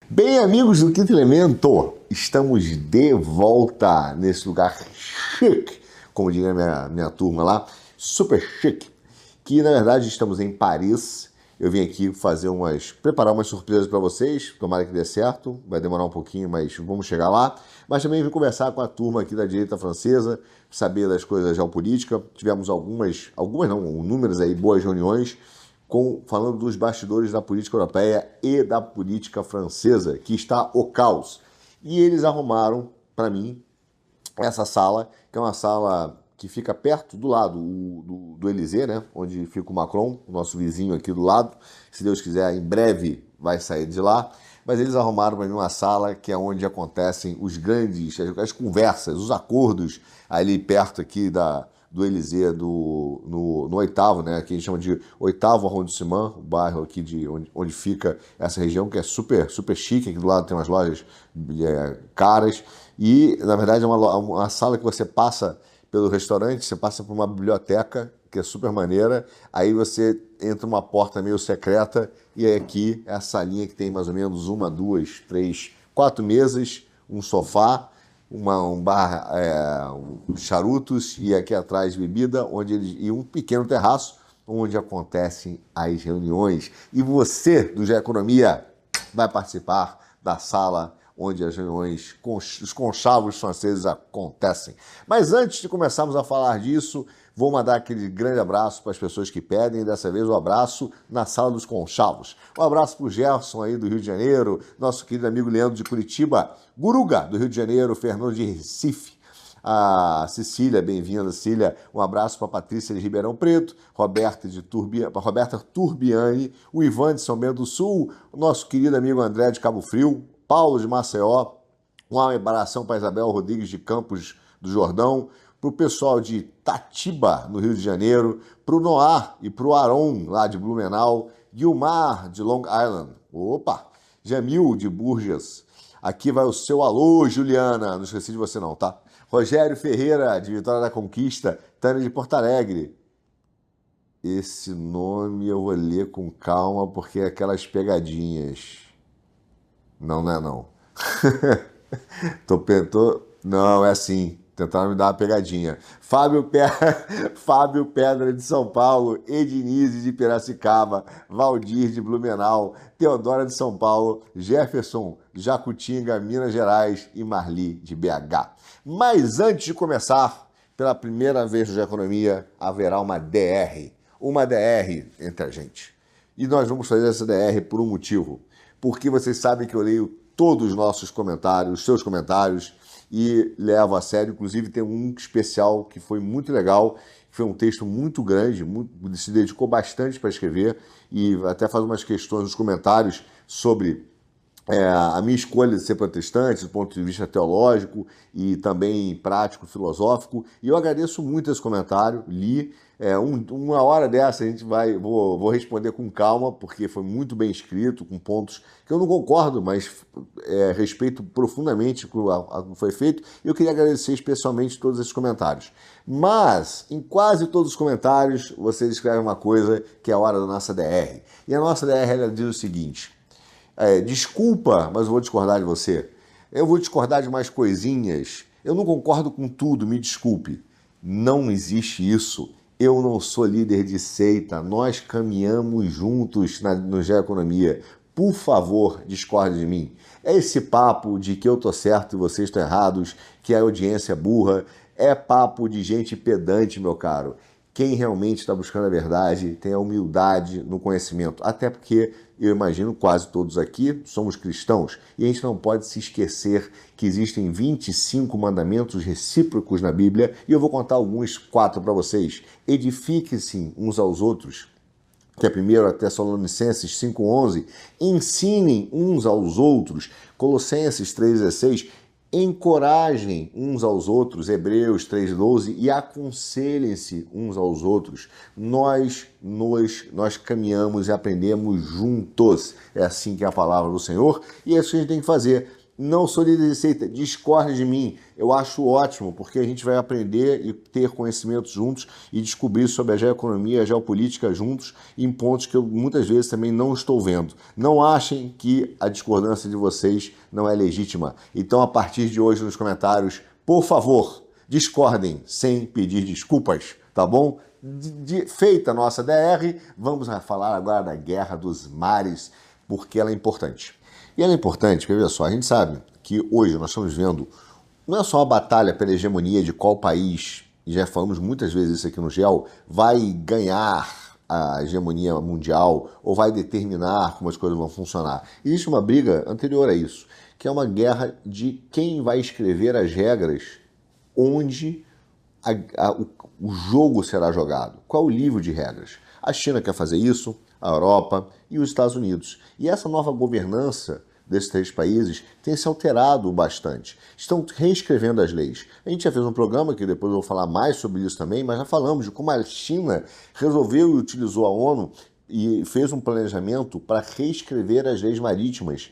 Bem, amigos do Quinto Elemento, estamos de volta nesse lugar chique, como diria minha turma lá, super chique, que na verdade estamos em Paris. Eu vim aqui preparar umas surpresas para vocês, tomara que dê certo, vai demorar um pouquinho, mas vamos chegar lá. Mas também vim conversar com a turma aqui da direita francesa, saber das coisas geopolíticas. Tivemos algumas não, inúmeras aí boas reuniões, falando dos bastidores da política europeia e da política francesa, que está o caos. E eles arrumaram, para mim, essa sala, que é uma sala que fica perto do lado do Élysée, né? Onde fica o Macron, o nosso vizinho aqui do lado. Se Deus quiser, em breve vai sair de lá. Mas eles arrumaram para mim uma sala que é onde acontecem as conversas, os acordos ali perto aqui do Élysée, no oitavo, né? Que a gente chama de oitavo arrondissement, o bairro aqui onde fica essa região, que é super, super chique. Aqui do lado tem umas lojas caras. E, na verdade, é uma sala que você passa pelo restaurante, você passa por uma biblioteca, que é super maneira, aí você entra uma porta meio secreta, e aqui é a salinha que tem mais ou menos 1, 2, 3, 4 mesas, um sofá, um bar, charutos, e aqui atrás bebida, e um pequeno terraço, onde acontecem as reuniões. E você, do Gé Economia, vai participar da sala onde as reuniões, os conchavos franceses acontecem. Mas antes de começarmos a falar disso, vou mandar aquele grande abraço para as pessoas que pedem, dessa vez o abraço na sala dos conchavos. Um abraço para o Gerson aí do Rio de Janeiro, nosso querido amigo Leandro de Curitiba, Guruga do Rio de Janeiro, Fernando de Recife, a Cecília, bem-vinda, Cecília. Um abraço para a Patrícia de Ribeirão Preto, Roberta Turbiani, o Ivan de São Bento do Sul, o nosso querido amigo André de Cabo Frio, Paulo de Maceió, uma abração para Isabel Rodrigues de Campos do Jordão, para o pessoal de Tatiba, no Rio de Janeiro, para o Noar e para o Aron, lá de Blumenau, Guilmar, de Long Island, Jamil, de Burjas. Aqui vai o seu alô, Juliana, não esqueci de você não, tá? Rogério Ferreira, de Vitória da Conquista, Tânia de Porto Alegre. Esse nome eu vou ler com calma, porque é aquelas pegadinhas. Não, não é não. Não, é assim. Tentaram me dar uma pegadinha. Fábio Pedra de São Paulo, Ednise de Piracicaba, Valdir de Blumenau, Teodora de São Paulo, Jefferson de Jacutinga, Minas Gerais e Marli de BH. Mas antes de começar, pela primeira vez na Economia, haverá uma DR. Uma DR entre a gente. E nós vamos fazer essa DR por um motivo. Porque vocês sabem que eu leio todos os nossos comentários, seus comentários, e levo a sério. Inclusive tem um especial que foi muito legal, foi um texto muito grande, se dedicou bastante para escrever, e até faz umas questões nos comentários sobre a minha escolha de ser protestante, do ponto de vista teológico e também prático, filosófico. E eu agradeço muito esse comentário, li. Uma hora dessa vou responder com calma, porque foi muito bem escrito, com pontos que eu não concordo, mas respeito profundamente o que foi feito. E eu queria agradecer especialmente todos esses comentários. Mas, em quase todos os comentários, vocês escrevem uma coisa que é a hora da nossa DR. E a nossa DR ela diz o seguinte: desculpa, mas eu vou discordar de você. Eu vou discordar de mais coisinhas. Eu não concordo com tudo, me desculpe. Não existe isso. Eu não sou líder de seita. Nós caminhamos juntos no Gé Economia. Por favor, discorde de mim. É esse papo de que eu tô certo e vocês estão errados, que a audiência é burra. É papo de gente pedante, meu caro. Quem realmente está buscando a verdade tem a humildade no conhecimento. Até porque, eu imagino, quase todos aqui somos cristãos. E a gente não pode se esquecer que existem 25 mandamentos recíprocos na Bíblia. E eu vou contar alguns 4 para vocês. Edifiquem-se uns aos outros, que é 1 Tessalonicenses 5,11. Ensinem uns aos outros, Colossenses 3,16. Encorajem uns aos outros, Hebreus 3,12, e aconselhem-se uns aos outros. Nós caminhamos e aprendemos juntos. É assim que é a palavra do Senhor, e é isso que a gente tem que fazer. Não sou líder de seita, discorde de mim. Eu acho ótimo, porque a gente vai aprender e ter conhecimentos juntos e descobrir sobre a geoeconomia, a geopolítica juntos, em pontos que eu muitas vezes também não estou vendo. Não achem que a discordância de vocês não é legítima. Então, a partir de hoje, nos comentários, por favor, discordem sem pedir desculpas, tá bom? Feita a nossa DR, vamos falar agora da Guerra dos Mares, porque ela é importante. E ela é importante, porque, veja só, a gente sabe que hoje nós estamos vendo, não é só uma batalha pela hegemonia de qual país, e já falamos muitas vezes isso aqui no GEL, vai ganhar a hegemonia mundial ou vai determinar como as coisas vão funcionar. Existe uma briga anterior a isso, que é uma guerra de quem vai escrever as regras onde o jogo será jogado. Qual o livro de regras? A China quer fazer isso, a Europa e os Estados Unidos. E essa nova governança desses 3 países tem se alterado bastante. Estão reescrevendo as leis. A gente já fez um programa, que depois eu vou falar mais sobre isso também, mas já falamos de como a China resolveu e utilizou a ONU e fez um planejamento para reescrever as leis marítimas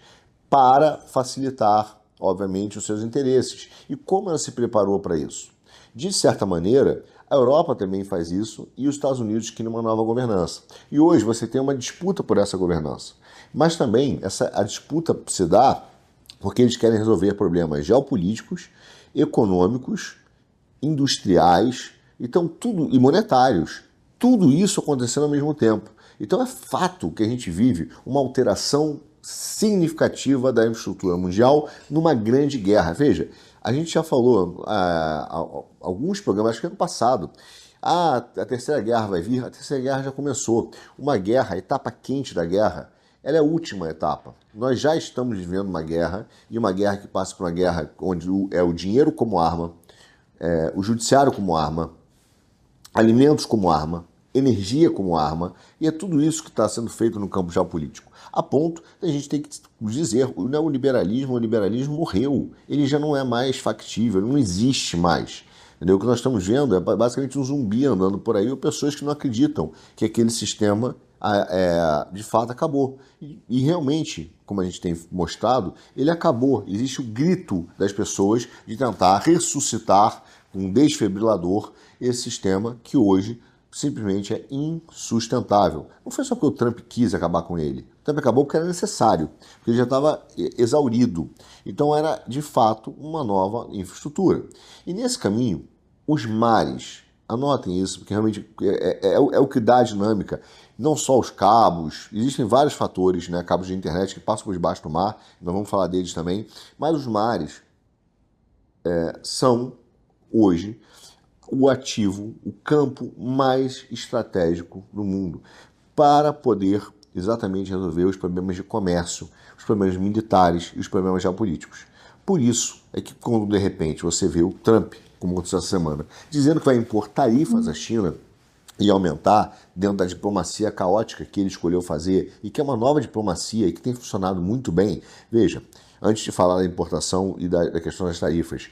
para facilitar, obviamente, os seus interesses. E como ela se preparou para isso? De certa maneira, a Europa também faz isso e os Estados Unidos querem uma nova governança. E hoje você tem uma disputa por essa governança. Mas também a disputa se dá porque eles querem resolver problemas geopolíticos, econômicos, industriais, então tudo, e monetários. Tudo isso acontecendo ao mesmo tempo. Então é fato que a gente vive uma alteração significativa da infraestrutura mundial numa grande guerra. Veja, a gente já falou alguns programas, acho que ano passado, a Terceira Guerra vai vir, a Terceira Guerra já começou. Uma guerra, a etapa quente da guerra, ela é a última etapa. Nós já estamos vivendo uma guerra, e uma guerra que passa por uma guerra onde é o dinheiro como arma, o judiciário como arma, alimentos como arma, energia como arma, e é tudo isso que está sendo feito no campo geopolítico. A ponto de a gente ter que dizer, o liberalismo morreu, ele já não é mais factível, ele não existe mais. Entendeu? O que nós estamos vendo é basicamente um zumbi andando por aí, ou pessoas que não acreditam que aquele sistema de fato acabou. E realmente, como a gente tem mostrado, ele acabou. Existe o grito das pessoas de tentar ressuscitar com um desfibrilador esse sistema que hoje simplesmente é insustentável. Não foi só porque o Trump quis acabar com ele. O Trump acabou porque era necessário, porque ele já estava exaurido. Então era, de fato, uma nova infraestrutura. E nesse caminho, os mares, anotem isso, porque realmente é o que dá a dinâmica. Não só os cabos, existem vários fatores, né, cabos de internet que passam por debaixo do mar, nós vamos falar deles também, mas os mares são, hoje, o ativo, o campo mais estratégico do mundo para poder exatamente resolver os problemas de comércio, os problemas militares e os problemas geopolíticos. Por isso é que quando de repente você vê o Trump, como aconteceu essa semana, dizendo que vai impor tarifas à China e aumentar dentro da diplomacia caótica que ele escolheu fazer e que é uma nova diplomacia e que tem funcionado muito bem. Veja, antes de falar da importação e da questão das tarifas,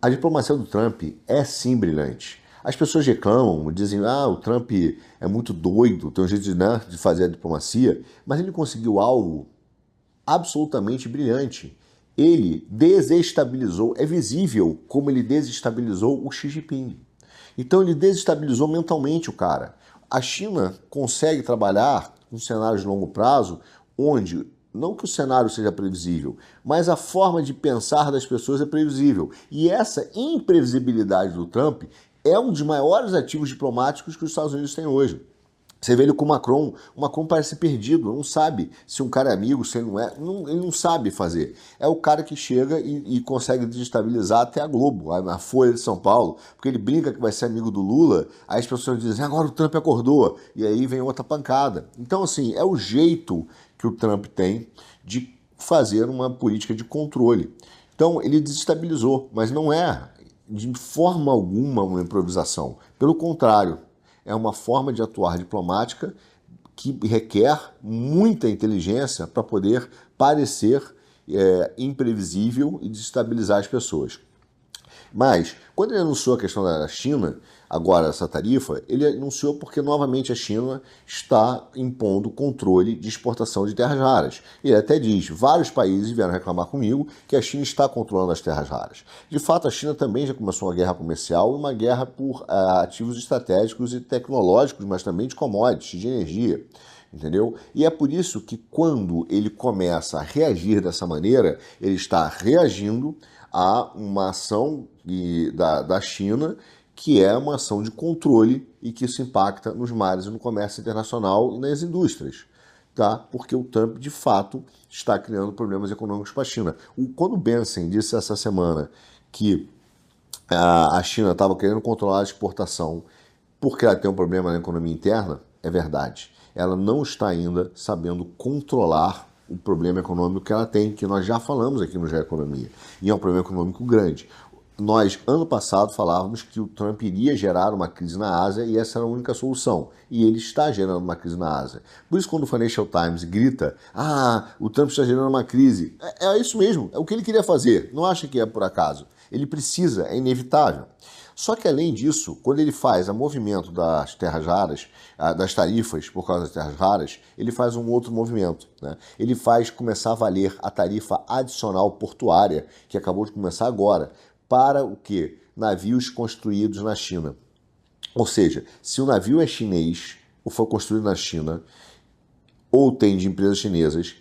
a diplomacia do Trump é sim brilhante. As pessoas reclamam, dizem, o Trump é muito doido, tem um jeito de fazer a diplomacia, mas ele conseguiu algo absolutamente brilhante. Ele desestabilizou, é visível como ele desestabilizou o Xi Jinping. Então ele desestabilizou mentalmente o cara. A China consegue trabalhar com cenários de longo prazo onde não que o cenário seja previsível, mas a forma de pensar das pessoas é previsível. E essa imprevisibilidade do Trump é um dos maiores ativos diplomáticos que os Estados Unidos têm hoje. Você vê ele com o Macron parece perdido, não sabe se um cara é amigo, se ele não é, ele não sabe fazer. É o cara que chega e consegue desestabilizar até a Globo, a Folha de São Paulo, porque ele brinca que vai ser amigo do Lula, aí as pessoas dizem, agora o Trump acordou, e aí vem outra pancada. Então, assim, é o jeito que o Trump tem de fazer uma política de controle. Então, ele desestabilizou, mas não é de forma alguma uma improvisação. Pelo contrário, é uma forma de atuar diplomática que requer muita inteligência para poder parecer imprevisível e desestabilizar as pessoas. Mas, quando ele anunciou a questão da China, agora essa tarifa, ele anunciou porque novamente a China está impondo controle de exportação de terras raras. Ele até diz, vários países vieram reclamar comigo que a China está controlando as terras raras. De fato, a China também já começou uma guerra comercial, uma guerra por ativos estratégicos e tecnológicos, mas também de commodities, de energia. Entendeu? E é por isso que quando ele começa a reagir dessa maneira, ele está reagindo a uma ação da China, que é uma ação de controle e que isso impacta nos mares e no comércio internacional e nas indústrias. Tá? Porque o Trump, de fato, está criando problemas econômicos para a China. Quando o Benson disse essa semana que a China estava querendo controlar a exportação porque ela tem um problema na economia interna, é verdade. Ela não está ainda sabendo controlar o problema econômico que ela tem, que nós já falamos aqui no GE Economia. E é um problema econômico grande. Nós, ano passado, falávamos que o Trump iria gerar uma crise na Ásia e essa era a única solução. E ele está gerando uma crise na Ásia. Por isso, quando o Financial Times grita, o Trump está gerando uma crise, é isso mesmo, é o que ele queria fazer. Não acha que é por acaso. Ele precisa, é inevitável. Só que, além disso, quando ele faz o movimento das terras raras, das tarifas por causa das terras raras, ele faz um outro movimento, né? Ele faz começar a valer a tarifa adicional portuária, que acabou de começar agora, para o quê? Navios construídos na China. Ou seja, se o navio é chinês, ou foi construído na China, ou tem de empresas chinesas,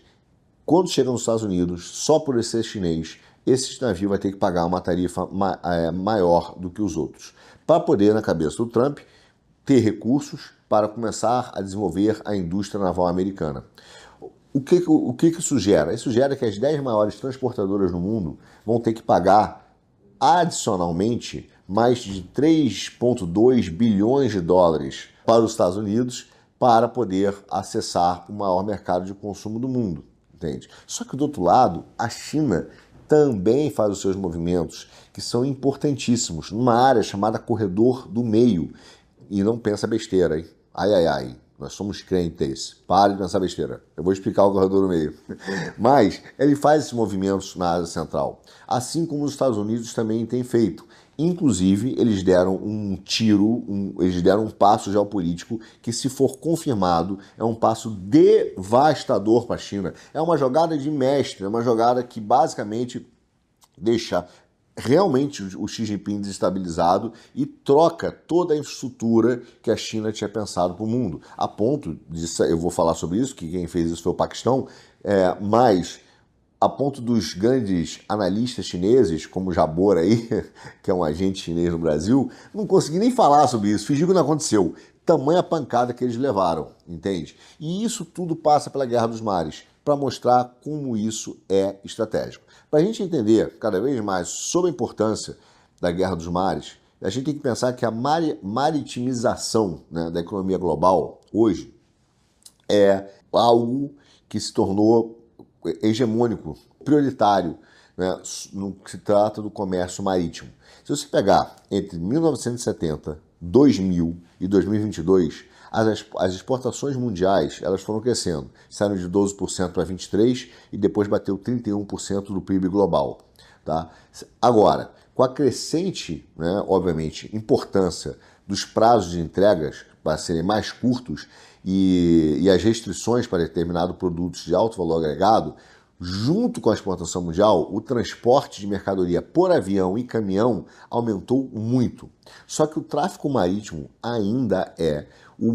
quando chega nos Estados Unidos, só por ser chinês, esse navio vai ter que pagar uma tarifa maior do que os outros, para poder, na cabeça do Trump, ter recursos para começar a desenvolver a indústria naval americana. O que isso gera? Isso gera que as 10 maiores transportadoras no mundo vão ter que pagar adicionalmente mais de 3,2 bilhões de dólares para os Estados Unidos para poder acessar o maior mercado de consumo do mundo. Entende? Só que do outro lado, a China também faz os seus movimentos, que são importantíssimos, numa área chamada Corredor do Meio. E não pensa besteira, hein? Ai, nós somos crentes. Pare de pensar besteira. Eu vou explicar o Corredor do Meio. Mas ele faz esses movimentos na Ásia Central, assim como os Estados Unidos também têm feito. Inclusive, eles deram eles deram um passo geopolítico que, se for confirmado, é um passo devastador para a China. É uma jogada de mestre, é uma jogada que basicamente deixa realmente o Xi Jinping desestabilizado e troca toda a infraestrutura que a China tinha pensado para o mundo. A ponto disso, eu vou falar sobre isso, que quem fez isso foi o Paquistão, mas a ponto dos grandes analistas chineses, como o Jabor aí, que é um agente chinês no Brasil, não consegui nem falar sobre isso, fingir que não aconteceu. Tamanha pancada que eles levaram, entende? E isso tudo passa pela Guerra dos Mares, para mostrar como isso é estratégico. Para a gente entender cada vez mais sobre a importância da Guerra dos Mares, a gente tem que pensar que a maritimização, né, da economia global hoje é algo que se tornou hegemônico, prioritário, né, no que se trata do comércio marítimo. Se você pegar entre 1970, 2000 e 2022, as exportações mundiais elas foram crescendo, saíram de 12% para 23% e depois bateu 31% do PIB global. Tá? Agora, com a crescente, né, obviamente, importância dos prazos de entregas para serem mais curtos e as restrições para determinados produtos de alto valor agregado, junto com a exportação mundial, o transporte de mercadoria por avião e caminhão aumentou muito. Só que o tráfego marítimo ainda é o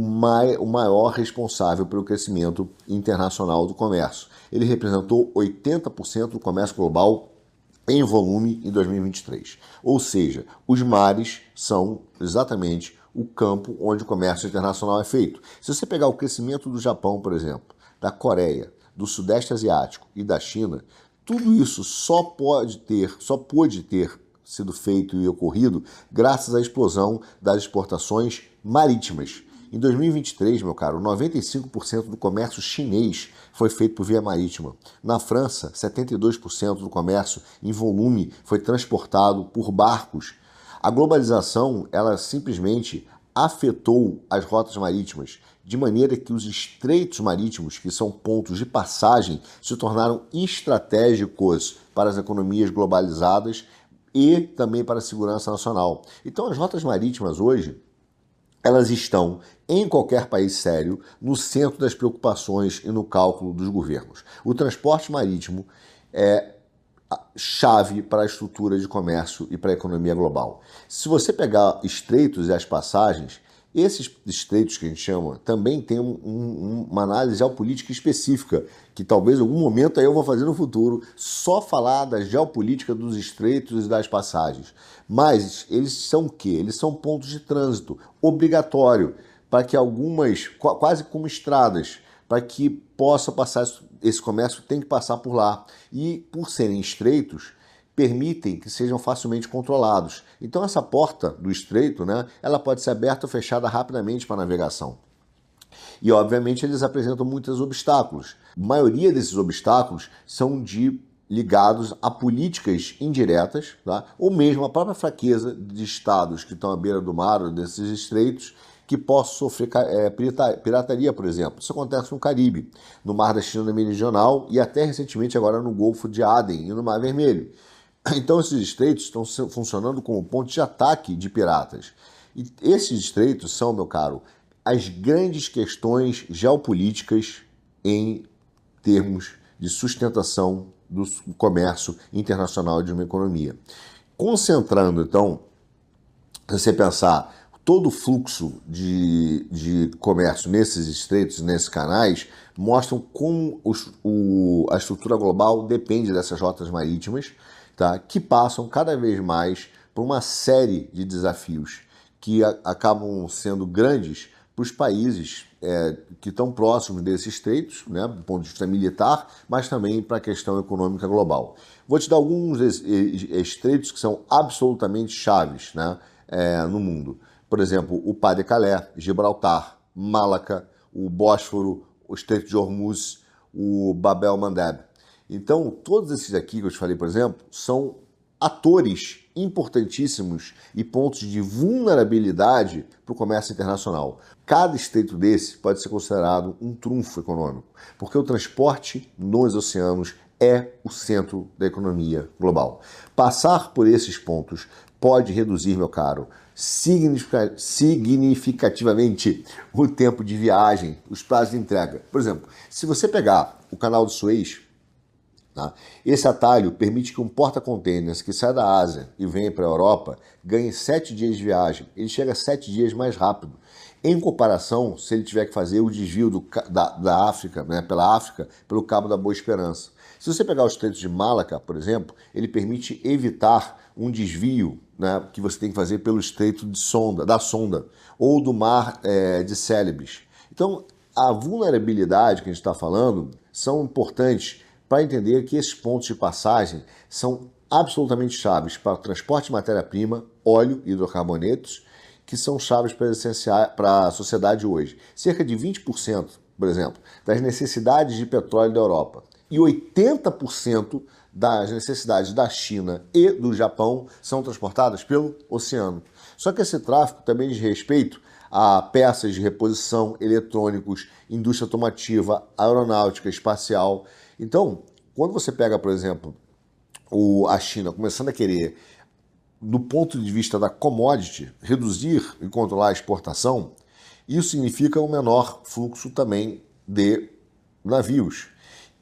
maior responsável pelo crescimento internacional do comércio. Ele representou 80% do comércio global em volume em 2023. Ou seja, os mares são exatamente o campo onde o comércio internacional é feito. Se você pegar o crescimento do Japão, por exemplo, da Coreia, do Sudeste Asiático e da China, tudo isso só pôde ter sido feito e ocorrido graças à explosão das exportações marítimas. Em 2023, meu caro, 95% do comércio chinês foi feito por via marítima. Na França, 72% do comércio em volume foi transportado por barcos. A globalização, ela simplesmente afetou as rotas marítimas, de maneira que os estreitos marítimos, que são pontos de passagem, se tornaram estratégicos para as economias globalizadas e também para a segurança nacional. Então, as rotas marítimas hoje, elas estão, em qualquer país sério, no centro das preocupações e no cálculo dos governos. O transporte marítimo é chave para a estrutura de comércio e para a economia global. Se você pegar estreitos e as passagens, esses estreitos que a gente chama também tem uma análise geopolítica específica, que talvez em algum momento aí eu vou fazer no futuro, só falar da geopolítica dos estreitos e das passagens. Mas eles são o quê? Eles são pontos de trânsito obrigatório para que algumas, quase como estradas, para que possa passar esse comércio tem que passar por lá. E por serem estreitos, permitem que sejam facilmente controlados. Então essa porta do estreito, né, ela pode ser aberta ou fechada rapidamente para navegação. E obviamente eles apresentam muitos obstáculos. A maioria desses obstáculos são ligados a políticas indiretas, tá? Ou mesmo a própria fraqueza de estados que estão à beira do mar ou desses estreitos, que possam sofrer pirataria, por exemplo. Isso acontece no Caribe, no Mar da China Meridional e até recentemente agora no Golfo de Aden e no Mar Vermelho. Então esses estreitos estão funcionando como ponto de ataque de piratas. E esses estreitos são, meu caro, as grandes questões geopolíticas em termos de sustentação do comércio internacional de uma economia. Concentrando, então, se você pensar todo o fluxo de comércio nesses estreitos, nesses canais, mostram como a estrutura global depende dessas rotas marítimas, tá? Que passam cada vez mais por uma série de desafios que acabam sendo grandes para os países que estão próximos desses estreitos, né, do ponto de vista militar, mas também para a questão econômica global. Vou te dar alguns estreitos que são absolutamente chaves, né, no mundo. Por exemplo, o Pas-de-Calais, Gibraltar, Malaca, o Bósforo, o Estreito de Hormuz, o Bab el-Mandeb. Então, todos esses aqui que eu te falei, por exemplo, são atores importantíssimos e pontos de vulnerabilidade para o comércio internacional. Cada estreito desse pode ser considerado um trunfo econômico, porque o transporte nos oceanos é o centro da economia global. Passar por esses pontos pode reduzir, meu caro, significativamente o tempo de viagem, os prazos de entrega. Por exemplo, se você pegar o canal do Suez, tá? Esse atalho permite que um porta-containers que sai da Ásia e venha para a Europa ganhe 7 dias de viagem. Ele chega 7 dias mais rápido. Em comparação, se ele tiver que fazer o desvio da África, né, pela África, pelo Cabo da Boa Esperança. Se você pegar os estreitos de Malaca, por exemplo, ele permite evitar um desvio, né, que você tem que fazer pelo estreito da Sonda ou do mar de Célebes. Então, a vulnerabilidade que a gente está falando são importantes para entender que esses pontos de passagem são absolutamente chaves para o transporte de matéria-prima, óleo e hidrocarbonetos, que são chaves para a sociedade hoje. Cerca de 20%, por exemplo, das necessidades de petróleo da Europa e 80% das necessidades da China e do Japão são transportadas pelo oceano. Só que esse tráfego também diz respeito a peças de reposição, eletrônicos, indústria automotiva, aeronáutica, espacial. Então, quando você pega, por exemplo, a China começando a querer, do ponto de vista da commodity, reduzir e controlar a exportação, isso significa um menor fluxo também de navios.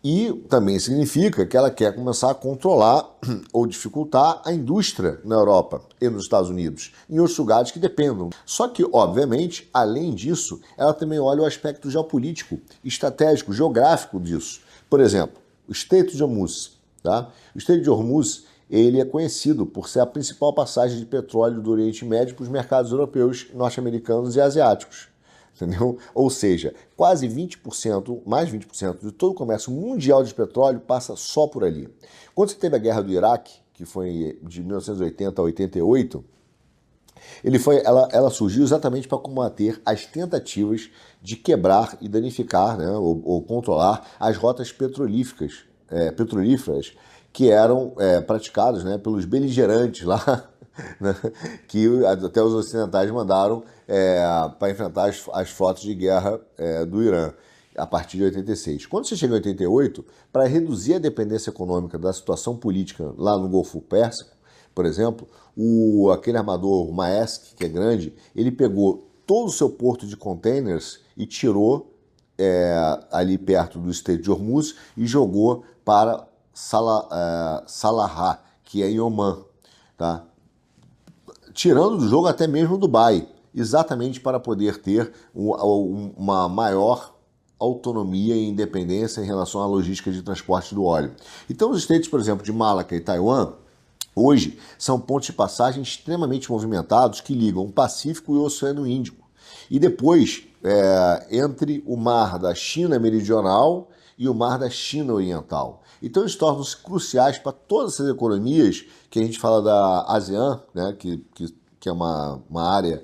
E também significa que ela quer começar a controlar ou dificultar a indústria na Europa e nos Estados Unidos, em outros lugares que dependam. Só que, obviamente, além disso, ela também olha o aspecto geopolítico, estratégico, geográfico disso. Por exemplo, o Estreito de Hormuz. Tá? O Estreito de Hormuz ele é conhecido por ser a principal passagem de petróleo do Oriente Médio para os mercados europeus, norte-americanos e asiáticos. Entendeu? Ou seja, quase 20%, mais 20% de todo o comércio mundial de petróleo passa só por ali. Quando você teve a guerra do Iraque, que foi de 1980 a 88, ela surgiu exatamente para combater as tentativas de quebrar e danificar, né, ou controlar as rotas petrolíferas que eram praticadas, né, pelos beligerantes lá, né, que até os ocidentais mandaram para enfrentar as frotas de guerra do Irã, a partir de 86. Quando você chega em 88, para reduzir a dependência econômica da situação política lá no Golfo Pérsico, por exemplo, aquele armador, o Maersk, que é grande, ele pegou todo o seu porto de containers e tirou ali perto do Estreito de Hormuz e jogou para Salalah, que é em Omã, tá? Tirando do jogo até mesmo Dubai, exatamente para poder ter uma maior autonomia e independência em relação à logística de transporte do óleo. Então, os estreitos, por exemplo, de Malaca e Taiwan, hoje são pontos de passagem extremamente movimentados que ligam o Pacífico e o Oceano Índico. E depois, entre o mar da China Meridional e o mar da China Oriental. Então eles tornam-se cruciais para todas essas economias que a gente fala da ASEAN, né, que é uma área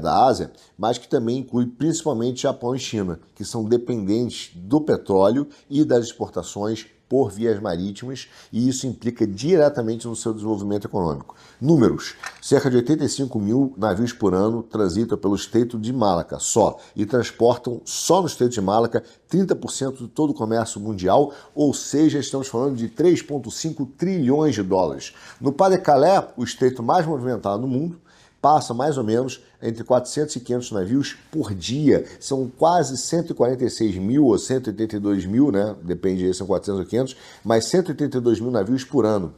da Ásia, mas que também inclui principalmente Japão e China, que são dependentes do petróleo e das exportações por vias marítimas, e isso implica diretamente no seu desenvolvimento econômico. Números: cerca de 85 mil navios por ano transitam pelo Estreito de Malaca só, e transportam só no Estreito de Malaca 30% de todo o comércio mundial, ou seja, estamos falando de 3,5 trilhões de dólares. No Pas-de-Calais, o estreito mais movimentado do mundo, passa mais ou menos entre 400 e 500 navios por dia. São quase 146 mil ou 182 mil, né? Depende aí, são 400 ou 500, mas 182 mil navios por ano.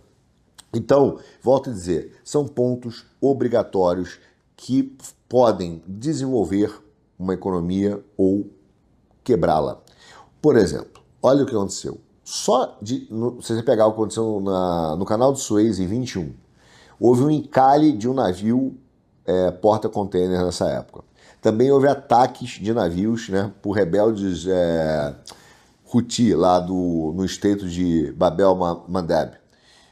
Então, volto a dizer, são pontos obrigatórios que podem desenvolver uma economia ou quebrá-la. Por exemplo, olha o que aconteceu. Se você pegar o que aconteceu no canal de Suez em 21, houve um encalhe de um navio porta-container nessa época. Também houve ataques de navios, né, por rebeldes Houthi lá no estreito de Bab el-Mandeb.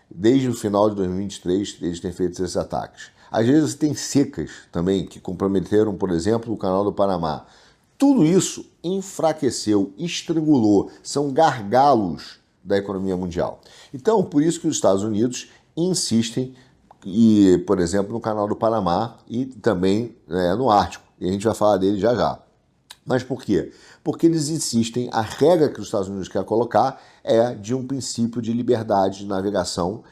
Desde o final de 2023, eles têm feito esses ataques. Às vezes tem secas também, que comprometeram, por exemplo, o canal do Panamá. Tudo isso enfraqueceu, estrangulou, são gargalos da economia mundial. Então, por isso que os Estados Unidos insistem, por exemplo, no canal do Panamá e também no Ártico. E a gente vai falar dele já já. Mas por quê? Porque eles insistem, a regra que os Estados Unidos quer colocar é de um princípio de liberdade de navegação,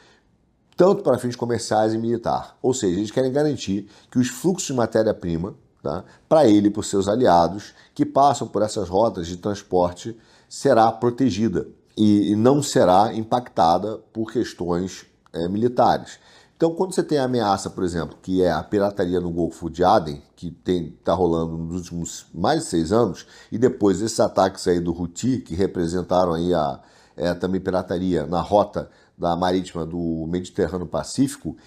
tanto para fins comerciais e militar. Ou seja, eles querem garantir que os fluxos de matéria-prima, tá, para ele e para os seus aliados, que passam por essas rotas de transporte, será protegida e não será impactada por questões militares. Então, quando você tem a ameaça, por exemplo, que é a pirataria no Golfo de Aden, que está rolando nos últimos mais de 6 anos, e depois esses ataques aí do Houthi, que representaram aí também pirataria na rota da marítima do Mediterrâneo Pacífico,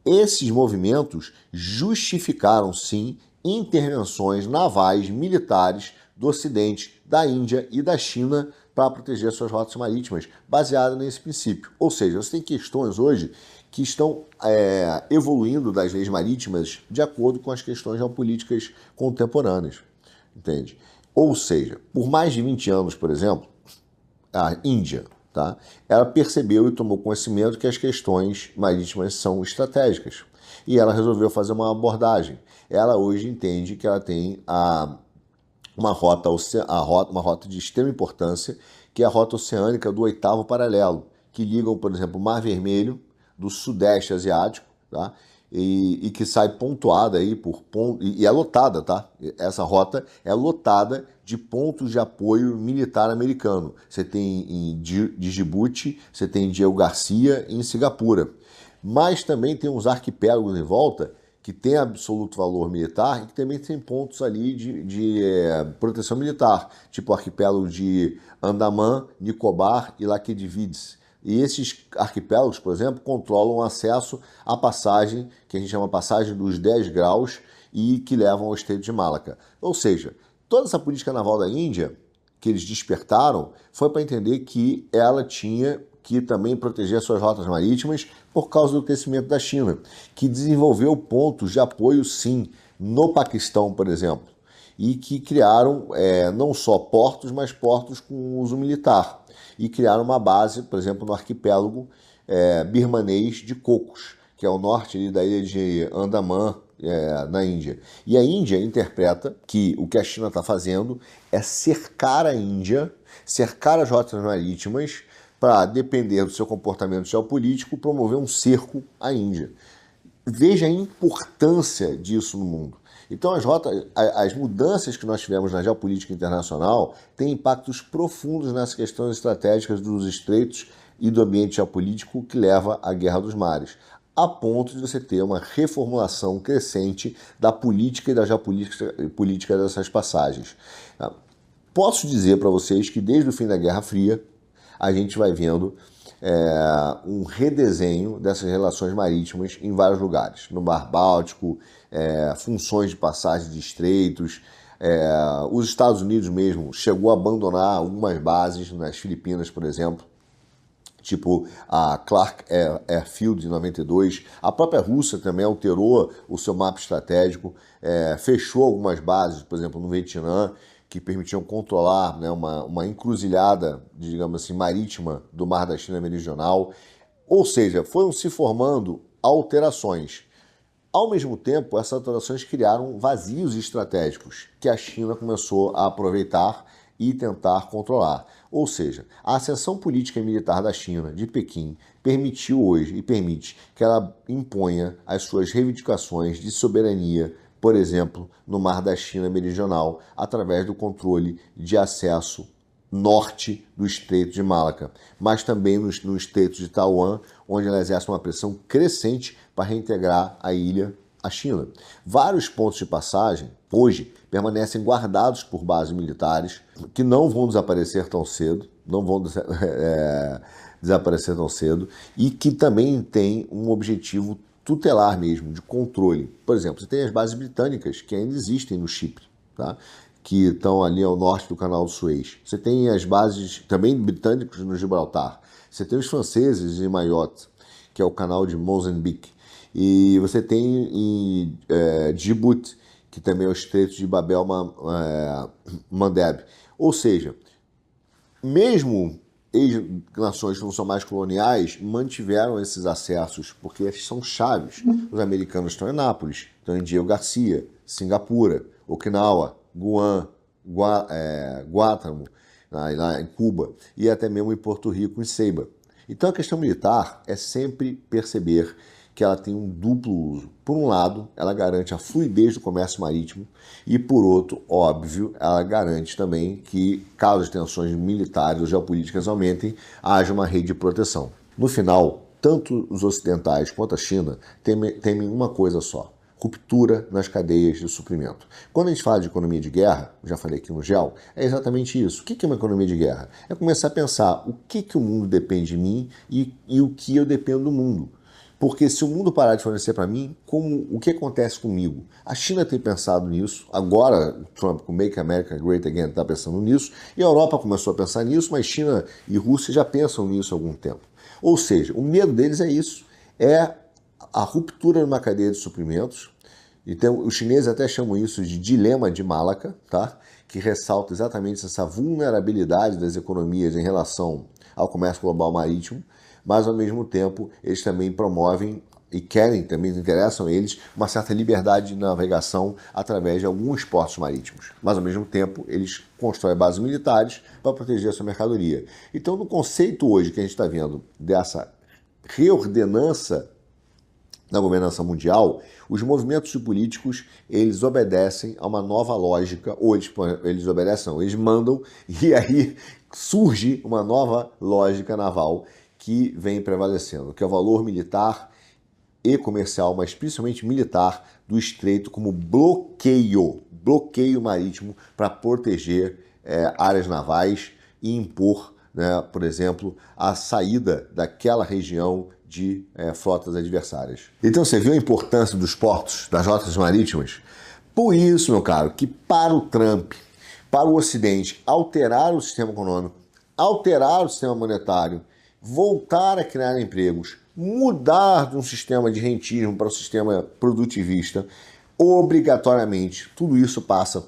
esses movimentos justificaram, sim, intervenções navais militares do Ocidente, da Índia e da China para proteger suas rotas marítimas, baseadas nesse princípio. Ou seja, você tem questões hoje que estão evoluindo das leis marítimas de acordo com as questões geopolíticas contemporâneas, entende? Ou seja, por mais de 20 anos, por exemplo, a Índia, tá, ela percebeu e tomou conhecimento que as questões marítimas são estratégicas e ela resolveu fazer uma abordagem. Ela hoje entende que ela tem uma rota de extrema importância, que é a rota oceânica do 8º paralelo, que ligam, por exemplo, o Mar Vermelho do Sudeste Asiático, tá? E que sai pontuada aí e é lotada, tá? Essa rota é lotada de pontos de apoio militar americano. Você tem de Djibouti, você tem em Diego Garcia e em Singapura. Mas também tem uns arquipélagos em volta que tem absoluto valor militar e que também tem pontos ali de proteção militar, tipo o arquipélago de Andaman, Nicobar e Laquedivides. E esses arquipélagos, por exemplo, controlam o acesso à passagem, que a gente chama passagem dos 10 graus, e que levam ao Estreito de Malaca. Ou seja, toda essa política naval da Índia, que eles despertaram, foi para entender que ela tinha que também proteger suas rotas marítimas por causa do crescimento da China, que desenvolveu pontos de apoio, sim, no Paquistão, por exemplo, e que criaram não só portos, mas portos com uso militar. E criaram uma base, por exemplo, no arquipélago birmanês de Cocos, que é o norte ali da ilha de Andaman, na Índia. E a Índia interpreta que o que a China está fazendo é cercar a Índia, cercar as rotas marítimas, para, depender do seu comportamento geopolítico, promover um cerco à Índia. Veja a importância disso no mundo. Então, as mudanças que nós tivemos na geopolítica internacional têm impactos profundos nas questões estratégicas dos estreitos e do ambiente geopolítico que leva à Guerra dos Mares, a ponto de você ter uma reformulação crescente da política e da geopolítica dessas passagens. Posso dizer para vocês que desde o fim da Guerra Fria, a gente vai vendo um redesenho dessas relações marítimas em vários lugares. No Mar Báltico, funções de passagem de estreitos. Os Estados Unidos mesmo chegou a abandonar algumas bases nas Filipinas, por exemplo, tipo a Clark Airfield em 92. A própria Rússia também alterou o seu mapa estratégico, fechou algumas bases, por exemplo, no Vietnã, que permitiam controlar, né, uma encruzilhada, digamos assim, marítima do Mar da China Meridional. Ou seja, foram se formando alterações. Ao mesmo tempo, essas alterações criaram vazios estratégicos que a China começou a aproveitar e tentar controlar. Ou seja, a ascensão política e militar da China, de Pequim, permitiu hoje e permite que ela imponha as suas reivindicações de soberania, por exemplo, no Mar da China Meridional, através do controle de acesso norte do Estreito de Malaca, mas também no Estreito de Taiwan, onde ela exerce uma pressão crescente para reintegrar a ilha à China. Vários pontos de passagem, hoje, permanecem guardados por bases militares, que não vão desaparecer tão cedo, e que também têm um objetivo tutelar mesmo, de controle. Por exemplo, você tem as bases britânicas que ainda existem no Chipre, tá? Que estão ali ao norte do Canal do Suez. Você tem as bases também britânicas no Gibraltar. Você tem os franceses em Mayotte, que é o canal de Mozambique. E você tem em Djibouti, que também é o Estreito de Bab el-Mandeb. Ou seja, mesmo ex-nações que não são mais coloniais mantiveram esses acessos, porque esses são chaves. Os americanos estão em Nápoles, estão em Diego Garcia, Singapura, Okinawa, Guam, Guantánamo, lá em Cuba, e até mesmo em Porto Rico, em Ceiba. Então a questão militar é sempre perceber que ela tem um duplo uso. Por um lado, ela garante a fluidez do comércio marítimo e, por outro, óbvio, ela garante também que, caso as tensões militares ou geopolíticas aumentem, haja uma rede de proteção. No final, tanto os ocidentais quanto a China temem uma coisa só: ruptura nas cadeias de suprimento. Quando a gente fala de economia de guerra, já falei aqui no GEL, é exatamente isso. O que é uma economia de guerra? É começar a pensar o que o mundo depende de mim e o que eu dependo do mundo. Porque se o mundo parar de fornecer para mim, o que acontece comigo? A China tem pensado nisso, agora o Trump com Make America Great Again está pensando nisso, e a Europa começou a pensar nisso, mas China e Rússia já pensam nisso há algum tempo. Ou seja, o medo deles é isso, é a ruptura numa cadeia de suprimentos. Então, os chineses até chamam isso de dilema de Malaca, tá? Que ressalta exatamente essa vulnerabilidade das economias em relação ao comércio global marítimo, mas ao mesmo tempo eles também promovem e querem, também interessam a eles, uma certa liberdade de navegação através de alguns portos marítimos. Mas ao mesmo tempo eles constroem bases militares para proteger a sua mercadoria. Então, no conceito hoje que a gente está vendo dessa reordenança na governança mundial, os movimentos políticos, eles obedecem a uma nova lógica, ou eles obedecem, não, eles mandam, e aí surge uma nova lógica naval que vem prevalecendo, que é o valor militar e comercial, mas principalmente militar, do estreito como bloqueio marítimo para proteger áreas navais e impor, né, por exemplo, a saída daquela região de frotas adversárias. Então você viu a importância dos portos, das rotas marítimas? Por isso, meu caro, que para o Trump, para o Ocidente, alterar o sistema econômico, alterar o sistema monetário, voltar a criar empregos, mudar de um sistema de rentismo para um sistema produtivista, obrigatoriamente, tudo isso passa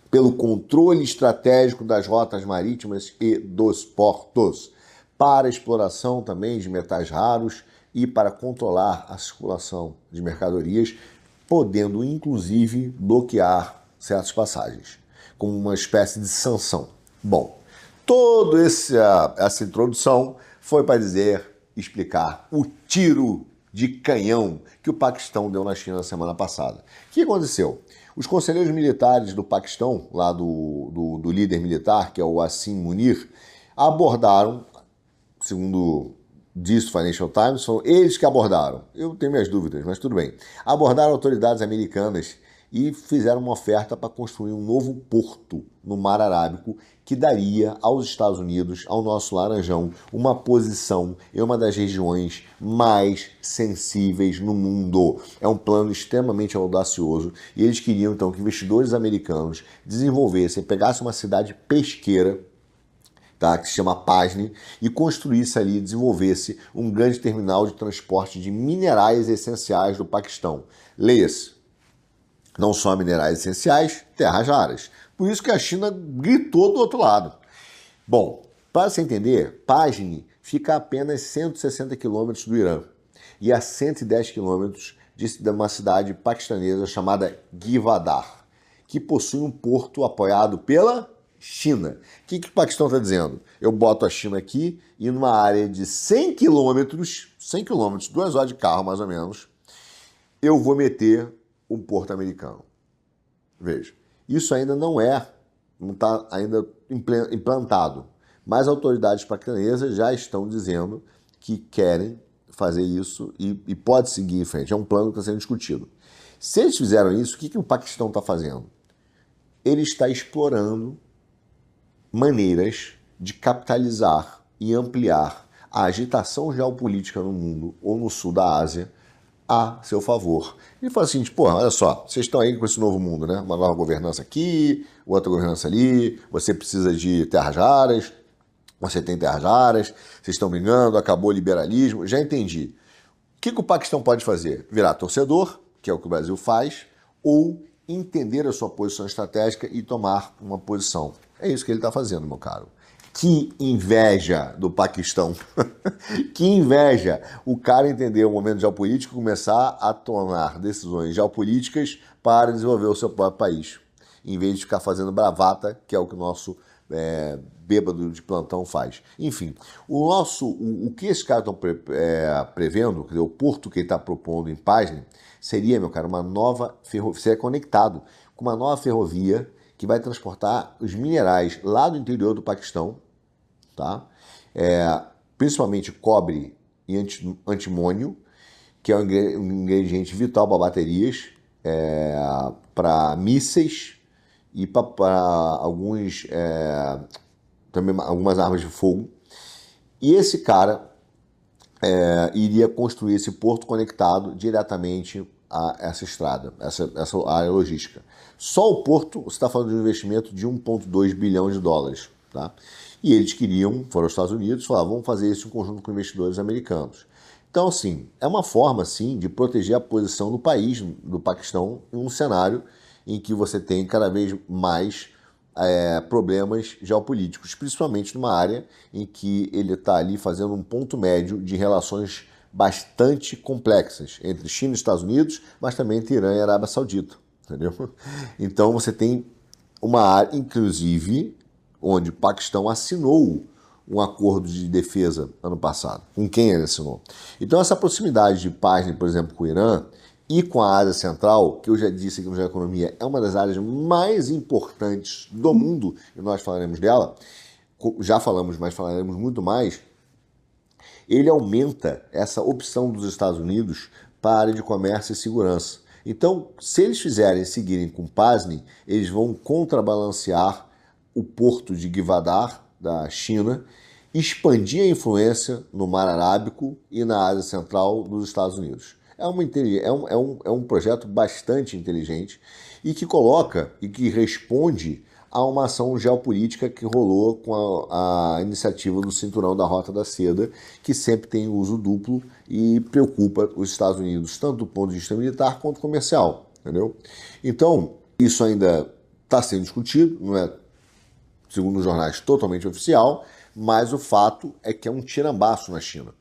pelo controle estratégico das rotas marítimas e dos portos, para exploração também de metais raros e para controlar a circulação de mercadorias, podendo inclusive bloquear certas passagens, como uma espécie de sanção. Bom, toda essa introdução foi para explicar o tiro de canhão que o Paquistão deu na China na semana passada. O que aconteceu? Os conselheiros militares do Paquistão, lá do líder militar, que é o Asim Munir, abordaram, segundo disse o Financial Times, são eles que abordaram. Eu tenho minhas dúvidas, mas tudo bem. Abordaram autoridades americanas e fizeram uma oferta para construir um novo porto no Mar Arábico que daria aos Estados Unidos, ao nosso Laranjão, uma posição em uma das regiões mais sensíveis no mundo. É um plano extremamente audacioso e eles queriam então que investidores americanos desenvolvessem, pegassem uma cidade pesqueira, tá, que se chama Pajni, e construísse ali, desenvolvesse um grande terminal de transporte de minerais essenciais do Paquistão. Leia-se, não só minerais essenciais, terras raras. Por isso que a China gritou do outro lado. Bom, para você entender, Pajni fica a apenas 160 quilômetros do Irã e a 110 quilômetros de uma cidade paquistanesa chamada Givadar, que possui um porto apoiado pela China. O que o Paquistão está dizendo? Eu boto a China aqui e numa área de 100 quilômetros, 2 horas de carro mais ou menos, eu vou meter um porto americano. Veja, isso ainda não está ainda implantado, mas autoridades paquistanesas já estão dizendo que querem fazer isso e pode seguir em frente. É um plano que está sendo discutido. Se eles fizeram isso, o que o Paquistão está fazendo? Ele está explorando maneiras de capitalizar e ampliar a agitação geopolítica no mundo ou no sul da Ásia a seu favor. Ele fala assim, porra, olha só, vocês estão aí com esse novo mundo, né? Uma nova governança aqui, outra governança ali, você precisa de terras raras, você tem terras raras, vocês estão brigando, acabou o liberalismo, já entendi. O que o Paquistão pode fazer? Virar torcedor, que é o que o Brasil faz, ou entender a sua posição estratégica e tomar uma posição. É isso que ele está fazendo, meu caro. Que inveja do Paquistão. Que inveja o cara entender o momento geopolítico e começar a tomar decisões geopolíticas para desenvolver o seu próprio país, em vez de ficar fazendo bravata, que é o que o nosso bêbado de plantão faz. Enfim, o que esses caras estão prevendo, quer dizer, o porto que ele está propondo em Pajni, seria, meu cara, uma nova ferrovia, seria conectado com uma nova ferrovia que vai transportar os minerais lá do interior do Paquistão, tá? Principalmente cobre e antimônio, que é um ingrediente vital para baterias, para mísseis e para também algumas armas de fogo. E esse cara iria construir esse porto conectado diretamente a essa estrada, essa área logística. Só o porto, você está falando de um investimento de 1,2 bilhão de dólares. Tá? E eles foram aos Estados Unidos, falaram, vamos fazer isso em conjunto com investidores americanos. Então, assim, é uma forma, sim, de proteger a posição do país, do Paquistão, em um cenário em que você tem cada vez mais problemas geopolíticos, principalmente numa área em que ele está ali fazendo um ponto médio de relações bastante complexas entre China e Estados Unidos, mas também entre Irã e Arábia Saudita, entendeu? Então você tem uma área, inclusive, onde o Paquistão assinou um acordo de defesa ano passado. Com quem ele assinou? Então essa proximidade de Pajni, por exemplo, com o Irã e com a Ásia Central, que eu já disse aqui no Geoeconomia, é uma das áreas mais importantes do mundo, e nós falaremos dela, já falamos, mas falaremos muito mais. Ele aumenta essa opção dos Estados Unidos para a área de comércio e segurança. Então, se eles seguirem com Pajni, eles vão contrabalancear o porto de Givadar, da China, expandir a influência no Mar Arábico e na Ásia Central dos Estados Unidos. É um projeto bastante inteligente e que coloca e que responde a uma ação geopolítica que rolou com a iniciativa do Cinturão da Rota da Seda, que sempre tem uso duplo e preocupa os Estados Unidos, tanto do ponto de vista militar quanto comercial, entendeu? Então, isso ainda está sendo discutido, não é, segundo os jornais, totalmente oficial, mas o fato é que é um tirambaço na China.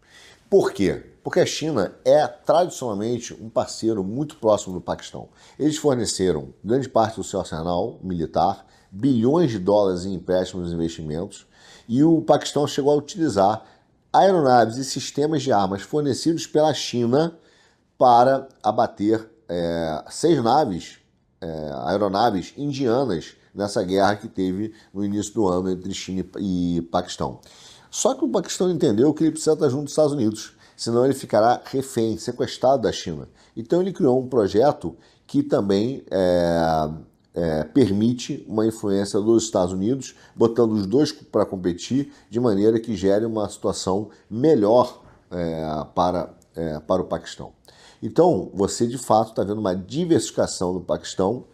Por quê? Porque a China é tradicionalmente um parceiro muito próximo do Paquistão. Eles forneceram grande parte do seu arsenal militar, bilhões de dólares em empréstimos e investimentos, e o Paquistão chegou a utilizar aeronaves e sistemas de armas fornecidos pela China para abater 6 naves, aeronaves indianas nessa guerra que teve no início do ano entre China e Paquistão. Só que o Paquistão entendeu que ele precisa estar junto dos Estados Unidos, senão ele ficará refém, sequestrado da China. Então ele criou um projeto que também permite uma influência dos Estados Unidos, botando os dois para competir de maneira que gere uma situação melhor para o Paquistão. Então, você de fato está vendo uma diversificação do Paquistão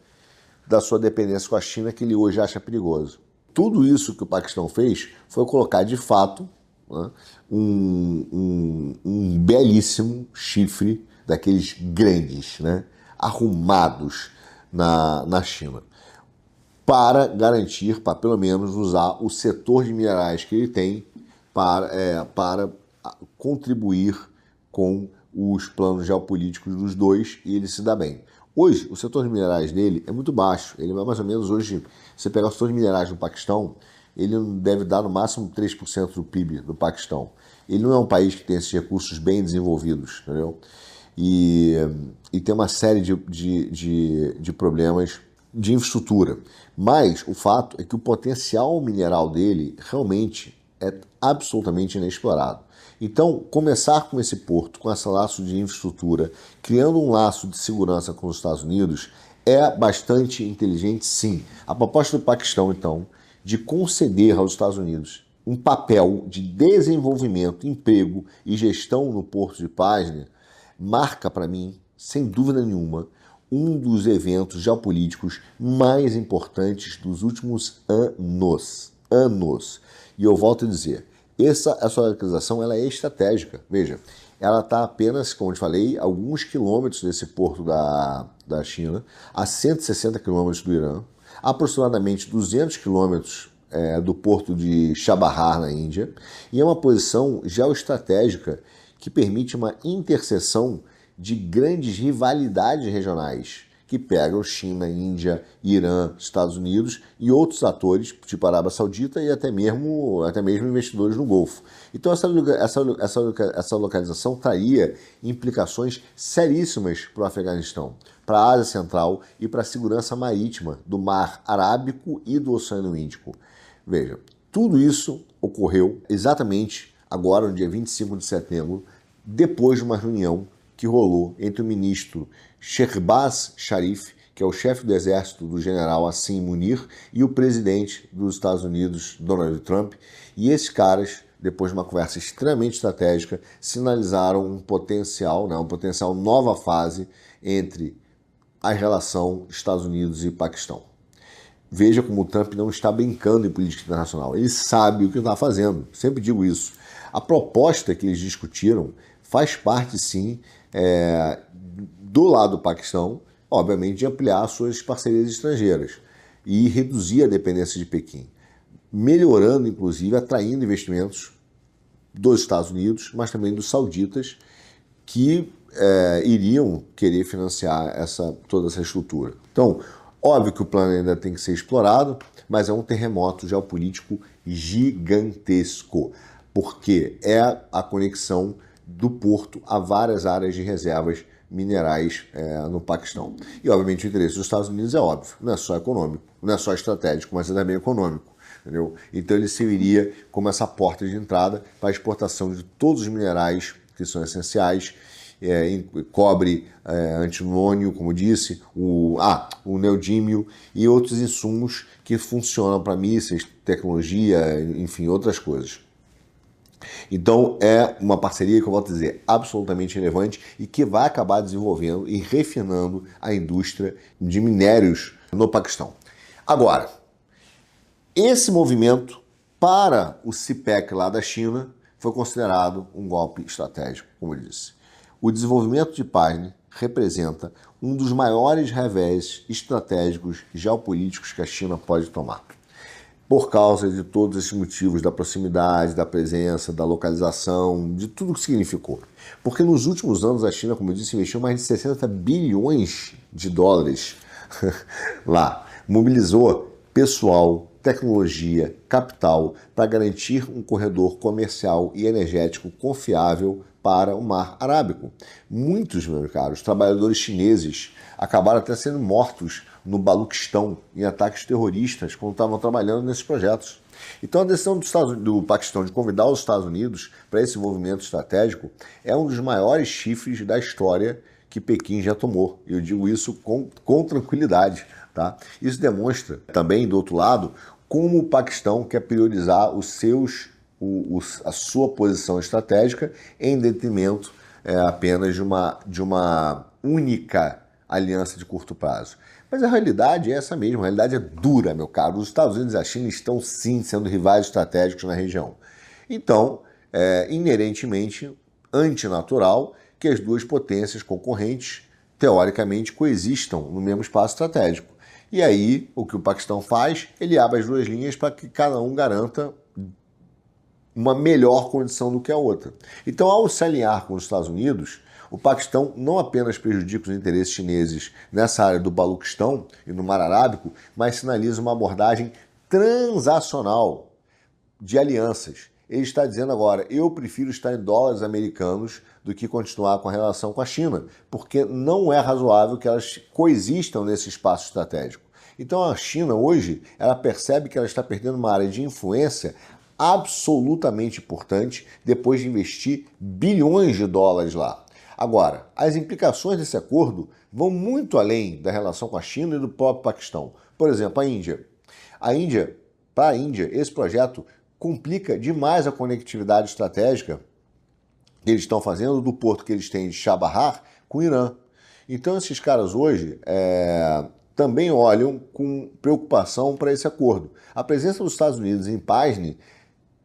da sua dependência com a China, que ele hoje acha perigoso. Tudo isso que o Paquistão fez foi colocar de fato, né, um belíssimo chifre daqueles grandes, né, arrumados na China, para garantir, para pelo menos usar o setor de minerais que ele tem para contribuir com os planos geopolíticos dos dois, e ele se dá bem. Hoje, o setor de minerais dele é muito baixo. Ele é mais ou menos hoje, se você pegar o setor de minerais no Paquistão, ele deve dar no máximo 3% do PIB do Paquistão. Ele não é um país que tem esses recursos bem desenvolvidos, entendeu? E tem uma série de problemas de infraestrutura. Mas o fato é que o potencial mineral dele realmente é absolutamente inexplorado. Então, começar com esse porto, com esse laço de infraestrutura, criando um laço de segurança com os Estados Unidos, é bastante inteligente, sim. A proposta do Paquistão, então, de conceder aos Estados Unidos um papel de desenvolvimento, emprego e gestão no Porto de Pazne, marca para mim, sem dúvida nenhuma, um dos eventos geopolíticos mais importantes dos últimos anos. E eu volto a dizer, essa localização ela é estratégica. Veja, ela está apenas, como eu te falei, alguns quilômetros desse porto da China, a 160 quilômetros do Irã, aproximadamente 200 quilômetros do porto de Chabahar, na Índia, e é uma posição geoestratégica que permite uma interseção de grandes rivalidades regionais, que pegam China, Índia, Irã, Estados Unidos e outros atores, tipo a Arábia Saudita e até mesmo investidores no Golfo. Então essa localização traria implicações seríssimas para o Afeganistão, para a Ásia Central e para a segurança marítima do Mar Arábico e do Oceano Índico. Veja, tudo isso ocorreu exatamente agora, no dia 25 de setembro, depois de uma reunião que rolou entre o ministro Shehbaz Sharif, que é o chefe do exército do general Asim Munir, e o presidente dos Estados Unidos, Donald Trump. E esses caras, depois de uma conversa extremamente estratégica, sinalizaram uma potencial nova fase entre a relação Estados Unidos e Paquistão. Veja como o Trump não está brincando em política internacional. Ele sabe o que está fazendo. Sempre digo isso. A proposta que eles discutiram faz parte, sim, do lado do Paquistão, obviamente, de ampliar suas parcerias estrangeiras e reduzir a dependência de Pequim, melhorando, inclusive, atraindo investimentos dos Estados Unidos, mas também dos sauditas, que iriam querer financiar toda essa estrutura. Então, óbvio que o plano ainda tem que ser explorado, mas é um terremoto geopolítico gigantesco, porque é a conexão do porto a várias áreas de reservas minerais no Paquistão. E, obviamente, o interesse dos Estados Unidos é óbvio, não é só econômico, não é só estratégico, mas é também econômico. Entendeu? Então ele serviria como essa porta de entrada para a exportação de todos os minerais que são essenciais, cobre, antimônio, como disse, o neodímio e outros insumos que funcionam para mísseis, tecnologia, enfim, outras coisas. Então é uma parceria que eu volto a dizer absolutamente relevante e que vai acabar desenvolvendo e refinando a indústria de minérios no Paquistão. Agora, esse movimento para o CPEC lá da China foi considerado um golpe estratégico, como eu disse. O desenvolvimento de Pazne representa um dos maiores revés estratégicos geopolíticos que a China pode tomar, por causa de todos esses motivos da proximidade, da presença, da localização, de tudo que significou. Porque nos últimos anos a China, como eu disse, investiu mais de 60 bilhões de dólares lá, mobilizou pessoal, tecnologia, capital para garantir um corredor comercial e energético confiável para o Mar Arábico. Muitos, meus caros, trabalhadores chineses acabaram até sendo mortos no Baluquistão em ataques terroristas quando estavam trabalhando nesses projetos. Então a decisão do Paquistão de convidar os Estados Unidos para esse envolvimento estratégico é um dos maiores chifres da história que Pequim já tomou. Eu digo isso com tranquilidade. Tá? Isso demonstra também, do outro lado, como o Paquistão quer priorizar a sua posição estratégica em detrimento apenas de uma única aliança de curto prazo. Mas a realidade é essa mesma, a realidade é dura, meu caro. Os Estados Unidos e a China estão sim sendo rivais estratégicos na região. Então, é inerentemente antinatural que as duas potências concorrentes, teoricamente, coexistam no mesmo espaço estratégico. E aí, o que o Paquistão faz? Ele abre as duas linhas para que cada um garanta uma melhor condição do que a outra. Então, ao se alinhar com os Estados Unidos, o Paquistão não apenas prejudica os interesses chineses nessa área do Baluquistão e no Mar Arábico, mas sinaliza uma abordagem transacional de alianças. Ele está dizendo agora, eu prefiro estar em dólares americanos do que continuar com a relação com a China, porque não é razoável que elas coexistam nesse espaço estratégico. Então a China hoje, ela percebe que ela está perdendo uma área de influência absolutamente importante depois de investir bilhões de dólares lá. Agora, as implicações desse acordo vão muito além da relação com a China e do próprio Paquistão. Por exemplo, a Índia. Para a Índia, esse projeto complica demais a conectividade estratégica que eles estão fazendo do porto que eles têm de Chabahar com o Irã. Então esses caras hoje também olham com preocupação para esse acordo. A presença dos Estados Unidos em PASNE,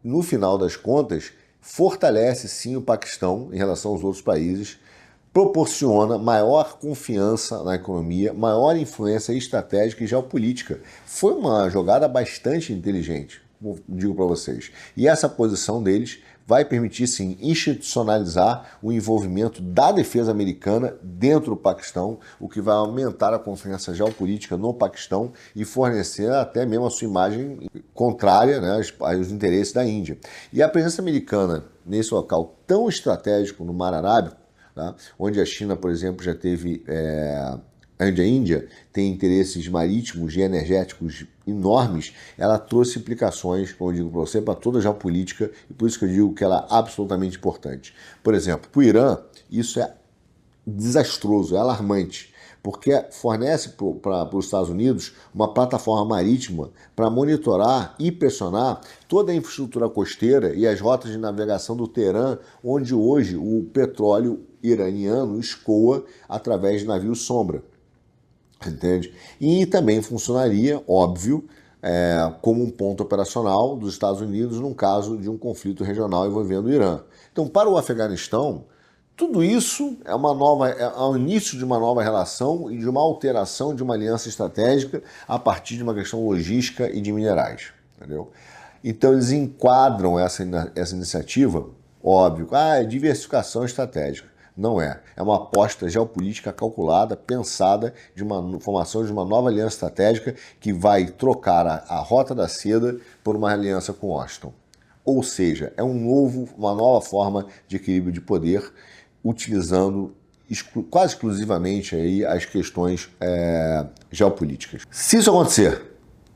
no final das contas, fortalece sim o Paquistão em relação aos outros países, proporciona maior confiança na economia, maior influência estratégica e geopolítica. Foi uma jogada bastante inteligente, digo para vocês. E essa posição deles vai permitir, sim, institucionalizar o envolvimento da defesa americana dentro do Paquistão, o que vai aumentar a confiança geopolítica no Paquistão e fornecer até mesmo a sua imagem contrária, né, aos interesses da Índia. E a presença americana nesse local tão estratégico no Mar Arábico, tá, onde a China, por exemplo, já teve... A Índia tem interesses marítimos e energéticos enormes, ela trouxe implicações, como eu digo para você, para toda a geopolítica, e por isso que eu digo que ela é absolutamente importante. Por exemplo, para o Irã, isso é desastroso, é alarmante, porque fornece para os Estados Unidos uma plataforma marítima para monitorar e pressionar toda a infraestrutura costeira e as rotas de navegação do Teherã, onde hoje o petróleo iraniano escoa através de navios sombra. Entende? E também funcionaria, óbvio, como um ponto operacional dos Estados Unidos num caso de um conflito regional envolvendo o Irã. Então, para o Afeganistão, tudo isso é o início de uma nova relação e de uma alteração de uma aliança estratégica a partir de uma questão logística e de minerais. Entendeu? Então, eles enquadram essa iniciativa, óbvio, é diversificação estratégica. Não é. É uma aposta geopolítica calculada, pensada, de uma formação de uma nova aliança estratégica que vai trocar a rota da seda por uma aliança com Washington. Ou seja, é uma nova forma de equilíbrio de poder, utilizando quase exclusivamente aí as questões geopolíticas. Se isso acontecer,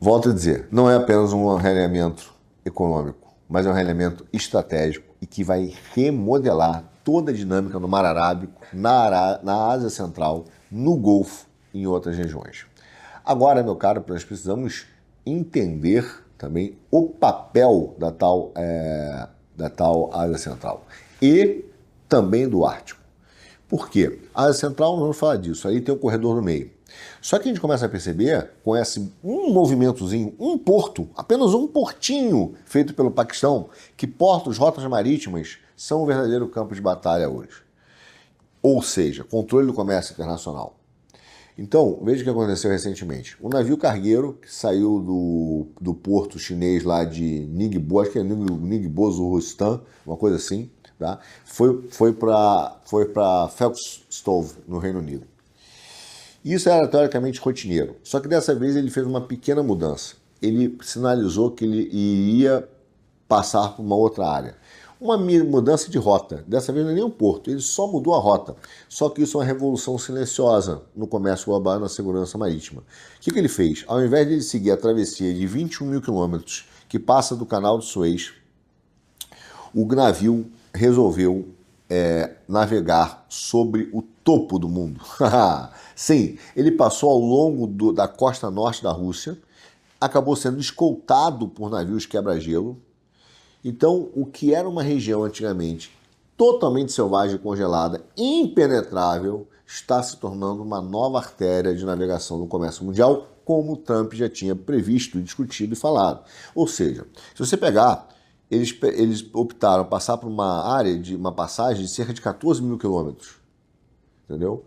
volto a dizer, não é apenas um realinhamento econômico, mas é um realinhamento estratégico e que vai remodelar toda a dinâmica no Mar Arábico, na Ásia Central, no Golfo e em outras regiões. Agora, meu caro, nós precisamos entender também o papel da tal Ásia Central e também do Ártico. Por quê? A Ásia Central, não vamos falar disso, aí tem o corredor no meio. Só que a gente começa a perceber, com um movimentozinho, um porto, apenas um portinho feito pelo Paquistão, que portos, rotas marítimas são um verdadeiro campo de batalha hoje. Ou seja, controle do comércio internacional. Então, veja o que aconteceu recentemente. Um navio cargueiro que saiu do porto chinês lá de Ningbo, acho que é Ningbo Zhuhai, uma coisa assim, tá? Foi para Felixstowe, no Reino Unido. Isso era teoricamente rotineiro, só que dessa vez ele fez uma pequena mudança. ele sinalizou que ele iria passar por uma outra área. Uma mudança de rota. Dessa vez não é nem um porto, ele só mudou a rota. Só que isso é uma revolução silenciosa no comércio global e na segurança marítima. O que ele fez? Ao invés de ele seguir a travessia de 21 mil quilômetros que passa do canal de Suez, o navio resolveu navegar sobre o topo do mundo. Sim, ele passou ao longo da costa norte da Rússia, acabou sendo escoltado por navios quebra-gelo. Então, o que era uma região antigamente totalmente selvagem e congelada, impenetrável, está se tornando uma nova artéria de navegação no comércio mundial, como o Trump já tinha previsto, discutido e falado. Ou seja, se você pegar, eles optaram passar por uma passagem de cerca de 14 mil quilômetros, entendeu?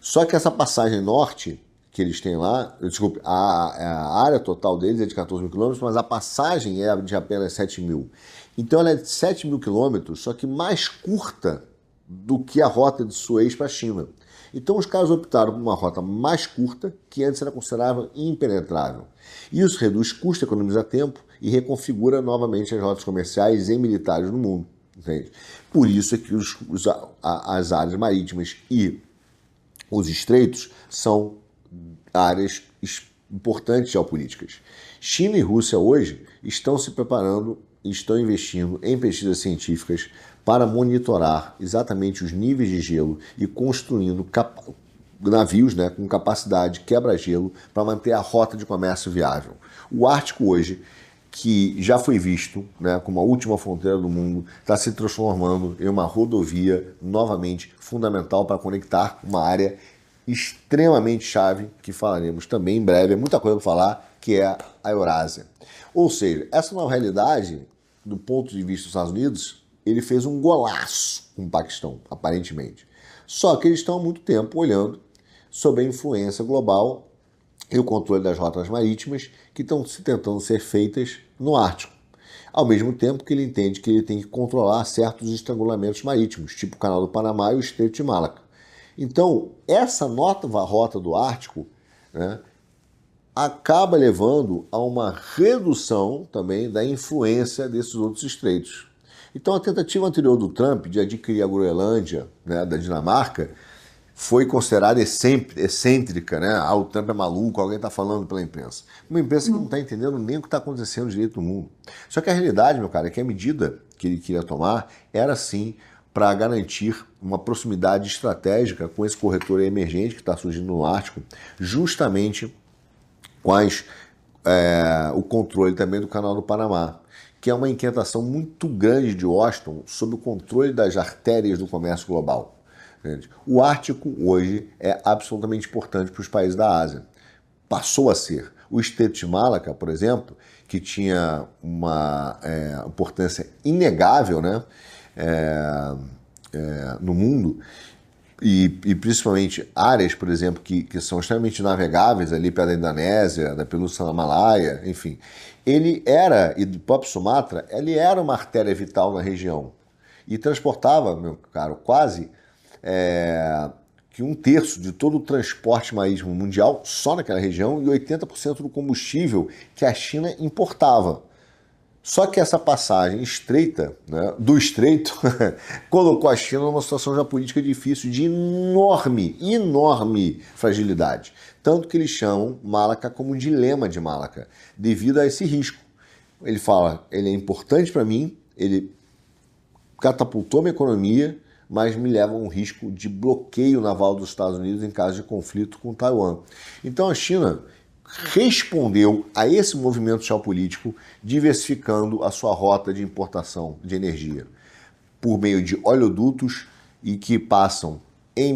Só que essa passagem norte que eles têm lá, desculpe, a área total deles é de 14 mil quilômetros, mas a passagem é de apenas 7 mil. Então ela é de 7 mil quilômetros, só que mais curta do que a rota de Suez para a China. Então os caras optaram por uma rota mais curta, que antes era considerada impenetrável. Isso reduz custo, economiza tempo e reconfigura novamente as rotas comerciais e militares no mundo. Entende? Por isso é que as áreas marítimas e os estreitos são áreas importantes geopolíticas. China e Rússia hoje estão se preparando e estão investindo em pesquisas científicas para monitorar exatamente os níveis de gelo e construindo navios, né, com capacidade de quebra-gelo para manter a rota de comércio viável. O Ártico hoje, que já foi visto, né, como a última fronteira do mundo, está se transformando em uma rodovia novamente fundamental para conectar uma área extremamente chave, que falaremos também em breve, é muita coisa para falar, que é a Eurásia. Ou seja, essa nova realidade, do ponto de vista dos Estados Unidos, ele fez um golaço com o Paquistão, aparentemente. Só que eles estão há muito tempo olhando sobre a influência global e o controle das rotas marítimas que estão tentando ser feitas no Ártico. Ao mesmo tempo que ele entende que ele tem que controlar certos estrangulamentos marítimos, tipo o Canal do Panamá e o Estreito de Malaca. Então, essa nova rota do Ártico, né, acaba levando a uma redução também da influência desses outros estreitos. Então, a tentativa anterior do Trump de adquirir a Groenlândia, né, da Dinamarca, foi considerada excêntrica, né? Ah, o Trump é maluco, alguém está falando pela imprensa. Uma imprensa que não está entendendo nem o que está acontecendo direito no mundo. Só que a realidade, meu cara, é que a medida que ele queria tomar era, sim, para garantir uma proximidade estratégica com esse corredor emergente que está surgindo no Ártico, justamente com o controle também do Canal do Panamá, que é uma inquietação muito grande de Washington sobre o controle das artérias do comércio global. O Ártico hoje é absolutamente importante para os países da Ásia. Passou a ser. O Estreito de Malaca, por exemplo, que tinha uma importância inegável, né, no mundo, e principalmente áreas, por exemplo, que são extremamente navegáveis ali perto da Indonésia, da Península da Malaya, enfim. Ele era, e do próprio Sumatra, ele era uma artéria vital na região. E transportava, meu caro, quase que 1/3 de todo o transporte marítimo mundial só naquela região e 80% do combustível que a China importava. Só que essa passagem estreita, né, do estreito colocou a China numa situação geopolítica difícil de enorme fragilidade. Tanto que eles chamam Malaca como um dilema de Malaca, devido a esse risco. Ele fala, ele é importante para mim, ele catapultou minha economia, mas me leva a um risco de bloqueio naval dos Estados Unidos em caso de conflito com Taiwan. Então a China respondeu a esse movimento geopolítico diversificando a sua rota de importação de energia por meio de oleodutos e que passam em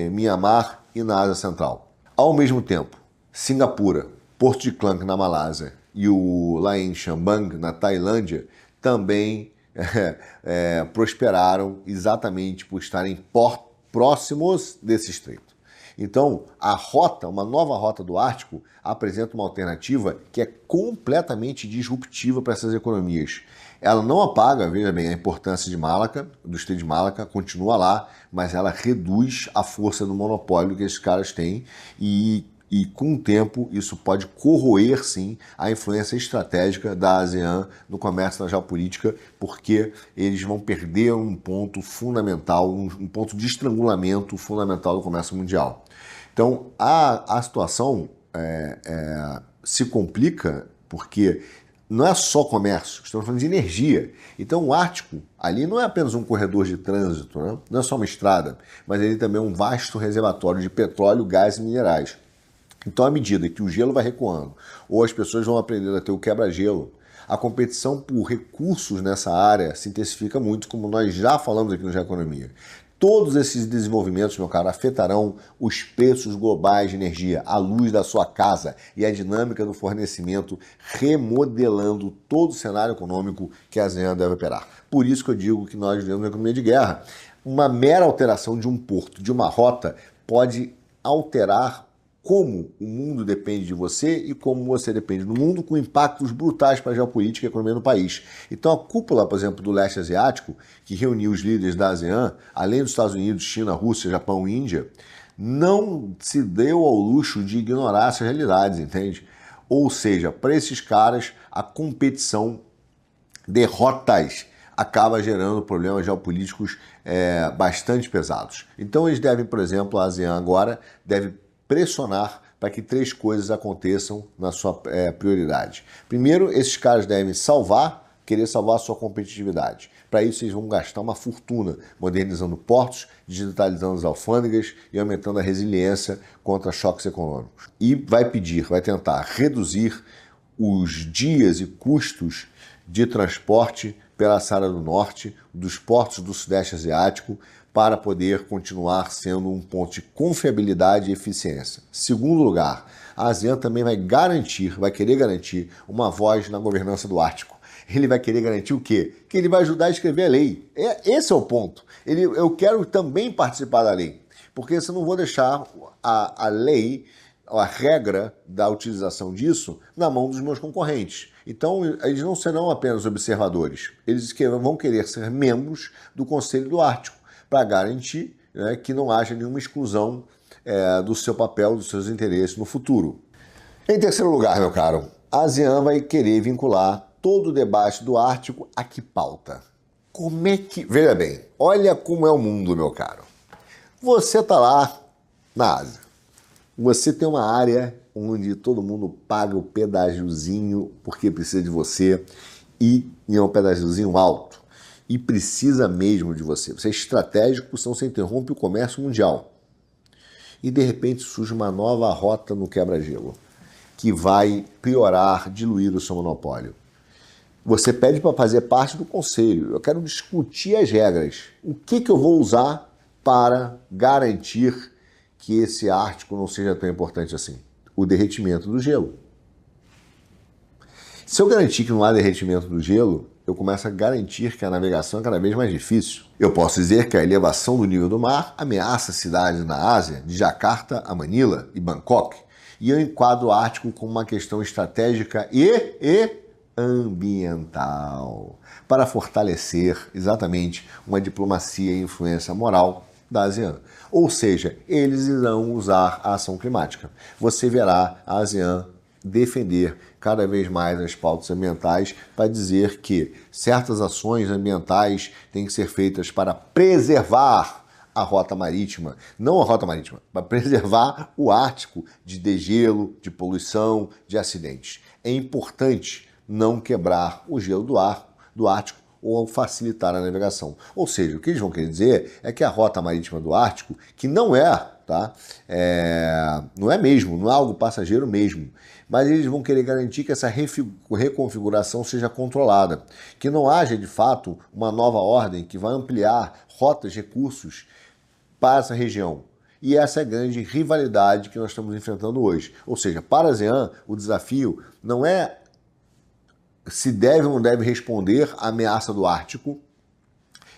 Mianmar e na Ásia Central. Ao mesmo tempo, Singapura, Porto de Klang na Malásia e o Laem Chambang na Tailândia também prosperaram exatamente por estarem próximos desse estreito. Então, uma nova rota do Ártico apresenta uma alternativa que é completamente disruptiva para essas economias. Ela não apaga, veja bem, a importância de Malaca, do Estreito de Malaca, continua lá, mas ela reduz a força do monopólio que esses caras têm e E com o tempo isso pode corroer sim a influência estratégica da ASEAN no comércio e na geopolítica, porque eles vão perder um ponto fundamental, um ponto de estrangulamento fundamental do comércio mundial. Então a situação se complica porque não é só comércio, estamos falando de energia. Então o Ártico ali não é apenas um corredor de trânsito, né? Não é só uma estrada, mas ele também é um vasto reservatório de petróleo, gás e minerais. Então, à medida que o gelo vai recuando, ou as pessoas vão aprendendo a ter o quebra-gelo, a competição por recursos nessa área se intensifica muito, como nós já falamos aqui no Geoeconomia. Todos esses desenvolvimentos, meu caro, afetarão os preços globais de energia, a luz da sua casa e a dinâmica do fornecimento, remodelando todo o cenário econômico que a ASEAN deve operar. Por isso que eu digo que nós vivemos uma economia de guerra. Uma mera alteração de um porto, de uma rota, pode alterar como o mundo depende de você e como você depende do mundo, com impactos brutais para a geopolítica e a economia do país. Então a cúpula, por exemplo, do leste asiático, que reuniu os líderes da ASEAN, além dos Estados Unidos, China, Rússia, Japão e Índia, não se deu ao luxo de ignorar essas realidades, entende? Ou seja, para esses caras, a competição derrotas acaba gerando problemas geopolíticos bastante pesados. Então eles devem, por exemplo, a ASEAN agora deve pressionar para que 3 coisas aconteçam na sua prioridade. Primeiro, esses caras devem querer salvar a sua competitividade. Para isso, eles vão gastar uma fortuna modernizando portos, digitalizando as alfândegas e aumentando a resiliência contra choques econômicos. E vai tentar reduzir os dias e custos de transporte pela Saara do Norte, dos portos do Sudeste Asiático, para poder continuar sendo um ponto de confiabilidade e eficiência. Segundo lugar, a ASEAN também vai querer garantir uma voz na governança do Ártico. Ele vai querer garantir o quê? Que ele vai ajudar a escrever a lei. Esse é o ponto. Eu quero também participar da lei, porque se eu não vou deixar a lei, a regra da utilização disso na mão dos meus concorrentes. Então, eles não serão apenas observadores, eles vão querer ser membros do Conselho do Ártico, para garantir que não haja nenhuma exclusão do seu papel, dos seus interesses no futuro. Em terceiro lugar, meu caro, a ASEAN vai querer vincular todo o debate do Ártico a que pauta? Veja bem, olha como é o mundo, meu caro. Você está lá na Ásia. Você tem uma área onde todo mundo paga o pedágiozinho porque precisa de você e é um pedágiozinho alto. E precisa mesmo de você. Você é estratégico, senão você interrompe o comércio mundial. E de repente surge uma nova rota no quebra-gelo, que vai piorar, diluir o seu monopólio. Você pede para fazer parte do conselho. Eu quero discutir as regras. O que eu vou usar para garantir que esse Ártico não seja tão importante assim? O derretimento do gelo. Se eu garantir que não há derretimento do gelo, eu começo a garantir que a navegação é cada vez mais difícil. Eu posso dizer que a elevação do nível do mar ameaça cidades na Ásia, de Jacarta a Manila e Bangkok, e eu enquadro o Ártico como uma questão estratégica e ambiental, para fortalecer exatamente uma diplomacia e influência moral da ASEAN. Ou seja, eles irão usar a ação climática. Você verá a ASEAN defender cada vez mais as pautas ambientais para dizer que certas ações ambientais têm que ser feitas para preservar a rota marítima, não a rota marítima, para preservar o Ártico de degelo, de poluição, de acidentes. É importante não quebrar o gelo do Ártico ou facilitar a navegação. Ou seja, o que eles vão querer dizer é que a rota marítima do Ártico, que não é, não é mesmo, não é algo passageiro mesmo, mas eles vão querer garantir que essa reconfiguração seja controlada, que não haja de fato uma nova ordem que vai ampliar rotas, recursos para essa região. E essa é a grande rivalidade que nós estamos enfrentando hoje. Ou seja, para a ASEAN, o desafio não é se deve ou não deve responder à ameaça do Ártico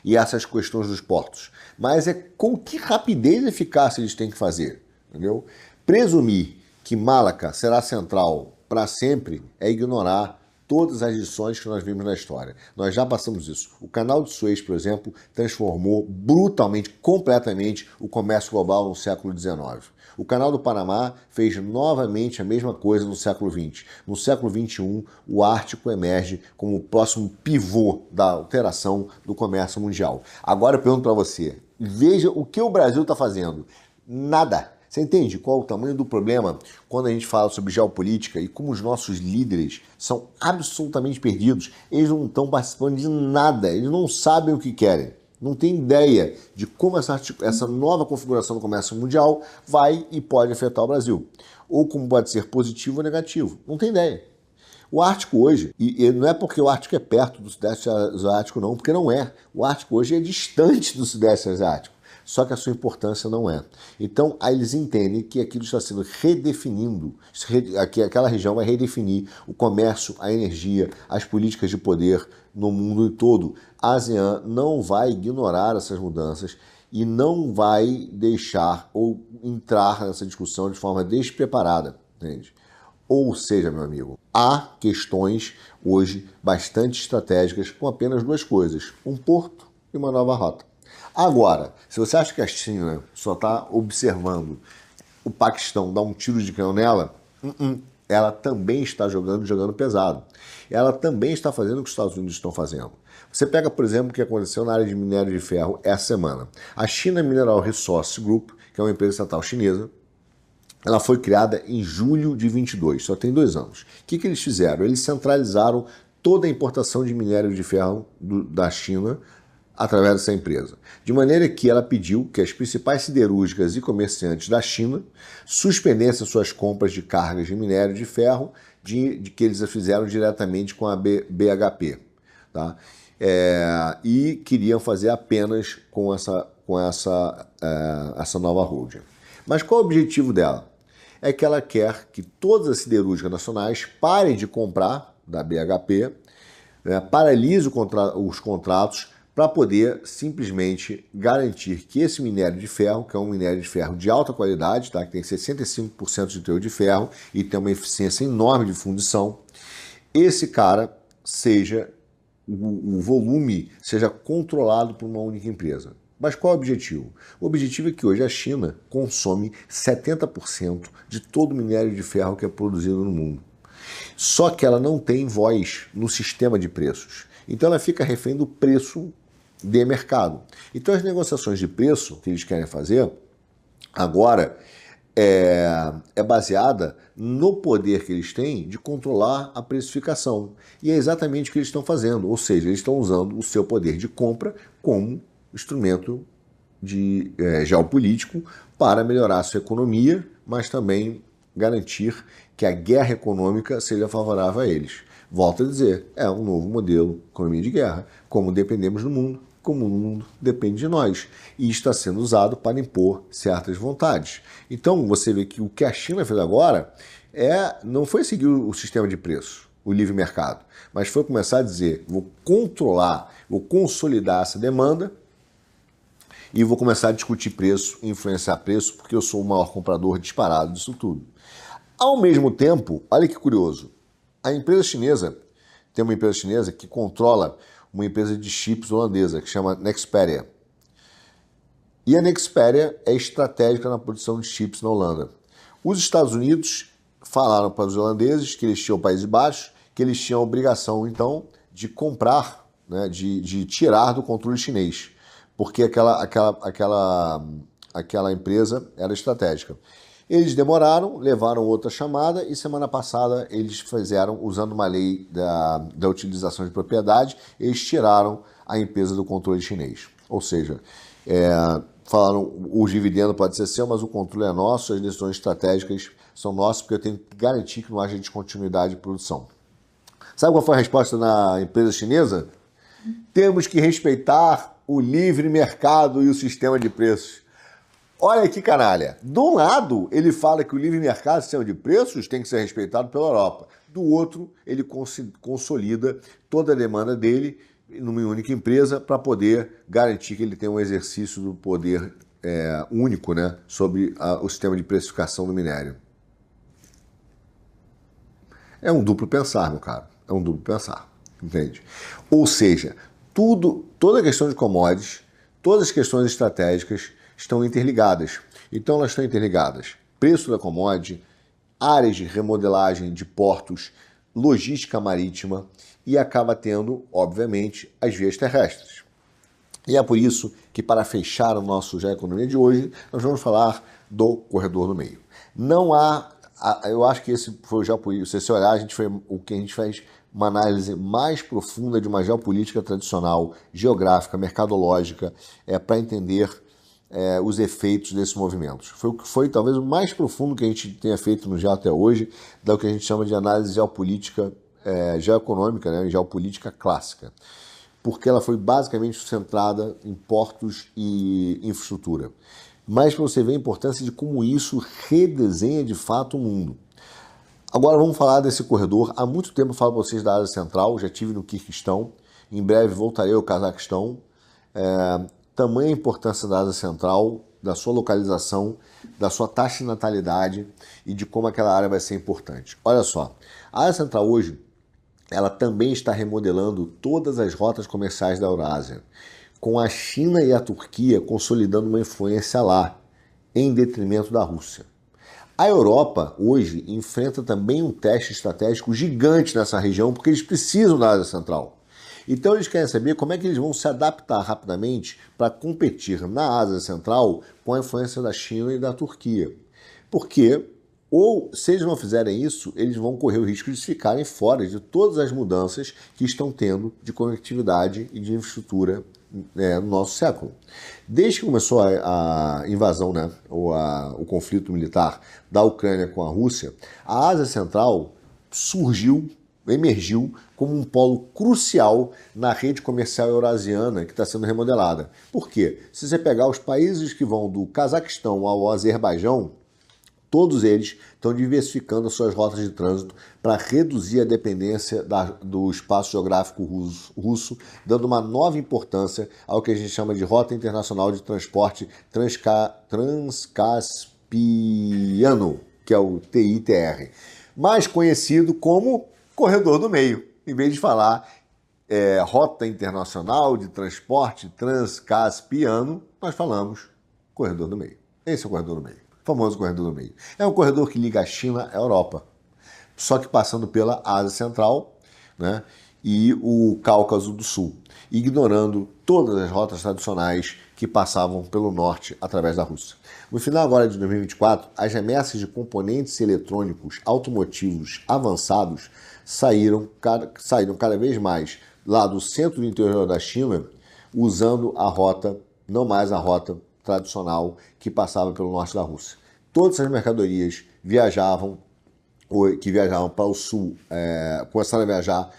e essas questões dos portos, mas é com que rapidez e eficácia eles têm que fazer, entendeu? Presumir que Malaca será central para sempre é ignorar todas as lições que nós vimos na história. Nós já passamos isso. O canal de Suez, por exemplo, transformou brutalmente, completamente, o comércio global no século XIX. O canal do Panamá fez novamente a mesma coisa no século XX. No século XXI, o Ártico emerge como o próximo pivô da alteração do comércio mundial. Agora eu pergunto para você, veja o que o Brasil está fazendo. Nada. Você entende qual o tamanho do problema quando a gente fala sobre geopolítica e como os nossos líderes são absolutamente perdidos? Eles não estão participando de nada, eles não sabem o que querem. Não tem ideia de como essa nova configuração do comércio mundial vai e pode afetar o Brasil. Ou como pode ser positivo ou negativo. Não tem ideia. O Ártico hoje, e não é porque o Ártico é perto do Sudeste Asiático não, porque não é. O Ártico hoje é distante do Sudeste Asiático. Só que a sua importância não é. Então, aí eles entendem que aquilo está sendo redefinindo, que aquela região vai redefinir o comércio, a energia, as políticas de poder no mundo todo. A ASEAN não vai ignorar essas mudanças e não vai deixar ou entrar nessa discussão de forma despreparada, entende? Ou seja, meu amigo, há questões hoje bastante estratégicas com apenas duas coisas, um porto e uma nova rota. Agora, se você acha que a China só está observando o Paquistão dar um tiro de canhão nela, ela também está jogando pesado. Ela também está fazendo o que os Estados Unidos estão fazendo. Você pega, por exemplo, o que aconteceu na área de minério de ferro essa semana. A China Mineral Resources Group, que é uma empresa estatal chinesa, ela foi criada em julho de 22, só tem 2 anos. O que eles fizeram? Eles centralizaram toda a importação de minério de ferro da China através dessa empresa. De maneira que ela pediu que as principais siderúrgicas e comerciantes da China suspendessem suas compras de cargas de minério de ferro de que eles fizeram diretamente com a BHP. Tá? E queriam fazer apenas com essa nova holding. Mas qual é o objetivo dela? É que ela quer que todas as siderúrgicas nacionais parem de comprar da BHP, paralise os contratos para poder simplesmente garantir que esse minério de ferro, que é um minério de ferro de alta qualidade, tá? Que tem 65% de teor de ferro e tem uma eficiência enorme de fundição, esse cara o volume seja controlado por uma única empresa. Mas qual é o objetivo? O objetivo é que hoje a China consome 70% de todo o minério de ferro que é produzido no mundo. Só que ela não tem voz no sistema de preços. Então ela fica refém do preço de mercado. Então as negociações de preço que eles querem fazer agora é baseada no poder que eles têm de controlar a precificação. E é exatamente o que eles estão fazendo. Ou seja, eles estão usando o seu poder de compra como instrumento geopolítico para melhorar a sua economia, mas também garantir que a guerra econômica seja favorável a eles. Volto a dizer, é um novo modelo de economia de guerra. Como dependemos do mundo, como o mundo depende de nós. E está sendo usado para impor certas vontades. Então, você vê que o que a China fez agora não foi seguir o sistema de preço, o livre mercado, mas foi começar a dizer, vou controlar, vou consolidar essa demanda e vou começar a discutir preço, influenciar preço, porque eu sou o maior comprador disparado disso tudo. Ao mesmo tempo, olha que curioso, tem uma empresa chinesa que controla uma empresa de chips holandesa, que chama Nexperia. E a Nexperia é estratégica na produção de chips na Holanda. Os Estados Unidos falaram para os holandeses que eles tinham Países Baixos, que eles tinham a obrigação, então, de comprar, né, de tirar do controle chinês, porque aquela empresa era estratégica. Eles demoraram, levaram outra chamada e semana passada eles fizeram, usando uma lei da utilização de propriedade, eles tiraram a empresa do controle chinês. Ou seja, falaram, o dividendo pode ser seu, mas o controle é nosso, as decisões estratégicas são nossas, porque eu tenho que garantir que não haja descontinuidade de produção. Sabe qual foi a resposta da empresa chinesa? Temos que respeitar o livre mercado e o sistema de preços. Olha que canalha. De um lado, ele fala que o livre mercado e o sistema de preços tem que ser respeitado pela Europa. Do outro, ele consolida toda a demanda dele numa única empresa para poder garantir que ele tem um exercício do poder único, né, sobre o sistema de precificação do minério. É um duplo pensar, meu caro. É um duplo pensar, entende? Ou seja, toda a questão de commodities, todas as questões estratégicas estão interligadas. Então elas estão interligadas. Preço da commodity, áreas de remodelagem de portos, logística marítima e acaba tendo, obviamente, as vias terrestres. E é por isso que, para fechar o nosso Já Economia de hoje, nós vamos falar do corredor do meio. Não há, eu acho que esse foi o geopolítico. Se você olhar, o que a gente fez uma análise mais profunda de uma geopolítica tradicional, geográfica, mercadológica, para entender os efeitos desses movimentos. Foi o que foi talvez o mais profundo que a gente tenha feito no GEO até hoje, do que a gente chama de análise geopolítica, geoeconômica, né, geopolítica clássica, porque ela foi basicamente centrada em portos e infraestrutura. Mas para você ver a importância de como isso redesenha de fato o mundo. Agora vamos falar desse corredor. Há muito tempo eu falo para vocês da Ásia Central, já estive no Quirguistão, em breve voltarei ao Cazaquistão. Tamanha importância da Ásia Central, da sua localização, da sua taxa de natalidade e de como aquela área vai ser importante. Olha só, a Ásia Central hoje, ela também está remodelando todas as rotas comerciais da Eurásia, com a China e a Turquia consolidando uma influência lá, em detrimento da Rússia. A Europa, hoje, enfrenta também um teste estratégico gigante nessa região, porque eles precisam da Ásia Central. Então eles querem saber como é que eles vão se adaptar rapidamente para competir na Ásia Central com a influência da China e da Turquia. Porque, ou se eles não fizerem isso, eles vão correr o risco de ficarem fora de todas as mudanças que estão tendo de conectividade e de infraestrutura no nosso século. Desde que começou a invasão, né, o conflito militar da Ucrânia com a Rússia, a Ásia Central emergiu como um polo crucial na rede comercial eurasiana que está sendo remodelada. Por quê? Se você pegar os países que vão do Cazaquistão ao Azerbaijão, todos eles estão diversificando as suas rotas de trânsito para reduzir a dependência do espaço geográfico russo, dando uma nova importância ao que a gente chama de Rota Internacional de Transporte Transcaspiano, que é o TITR, mais conhecido como Corredor do Meio. Em vez de falar Rota Internacional de Transporte Transcaspiano, nós falamos Corredor do Meio. Esse é o Corredor do Meio. Famoso corredor do meio. É um corredor que liga a China à Europa, só que passando pela Ásia Central, né, e o Cáucaso do Sul, ignorando todas as rotas tradicionais que passavam pelo norte através da Rússia. No final agora de 2024, as remessas de componentes eletrônicos automotivos avançados saíram cada vez mais lá do centro do interior da China, usando a rota, não mais a rota tradicional que passava pelo norte da Rússia. Todas as mercadorias que viajavam para o sul, começaram a viajar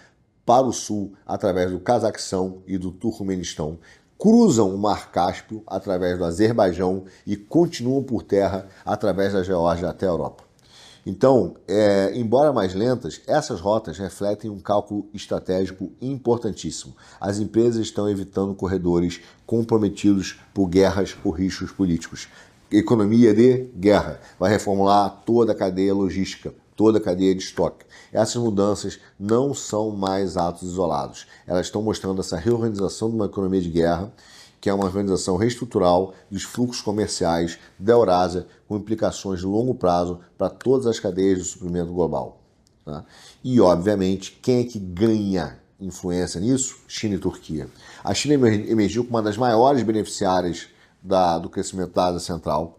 para o sul através do Cazaquistão e do Turcomenistão, cruzam o Mar Cáspio através do Azerbaijão e continuam por terra através da Geórgia até a Europa. Então, embora mais lentas, essas rotas refletem um cálculo estratégico importantíssimo. As empresas estão evitando corredores comprometidos por guerras ou riscos políticos. Economia de guerra vai reformular toda a cadeia logística, toda a cadeia de estoque. Essas mudanças não são mais atos isolados. Elas estão mostrando essa reorganização de uma economia de guerra, que é uma organização reestrutural dos fluxos comerciais da Eurásia, com implicações de longo prazo para todas as cadeias de suprimento global. Tá? E, obviamente, quem é que ganha influência nisso? China e Turquia. A China emergiu como uma das maiores beneficiárias do crescimento da Ásia Central,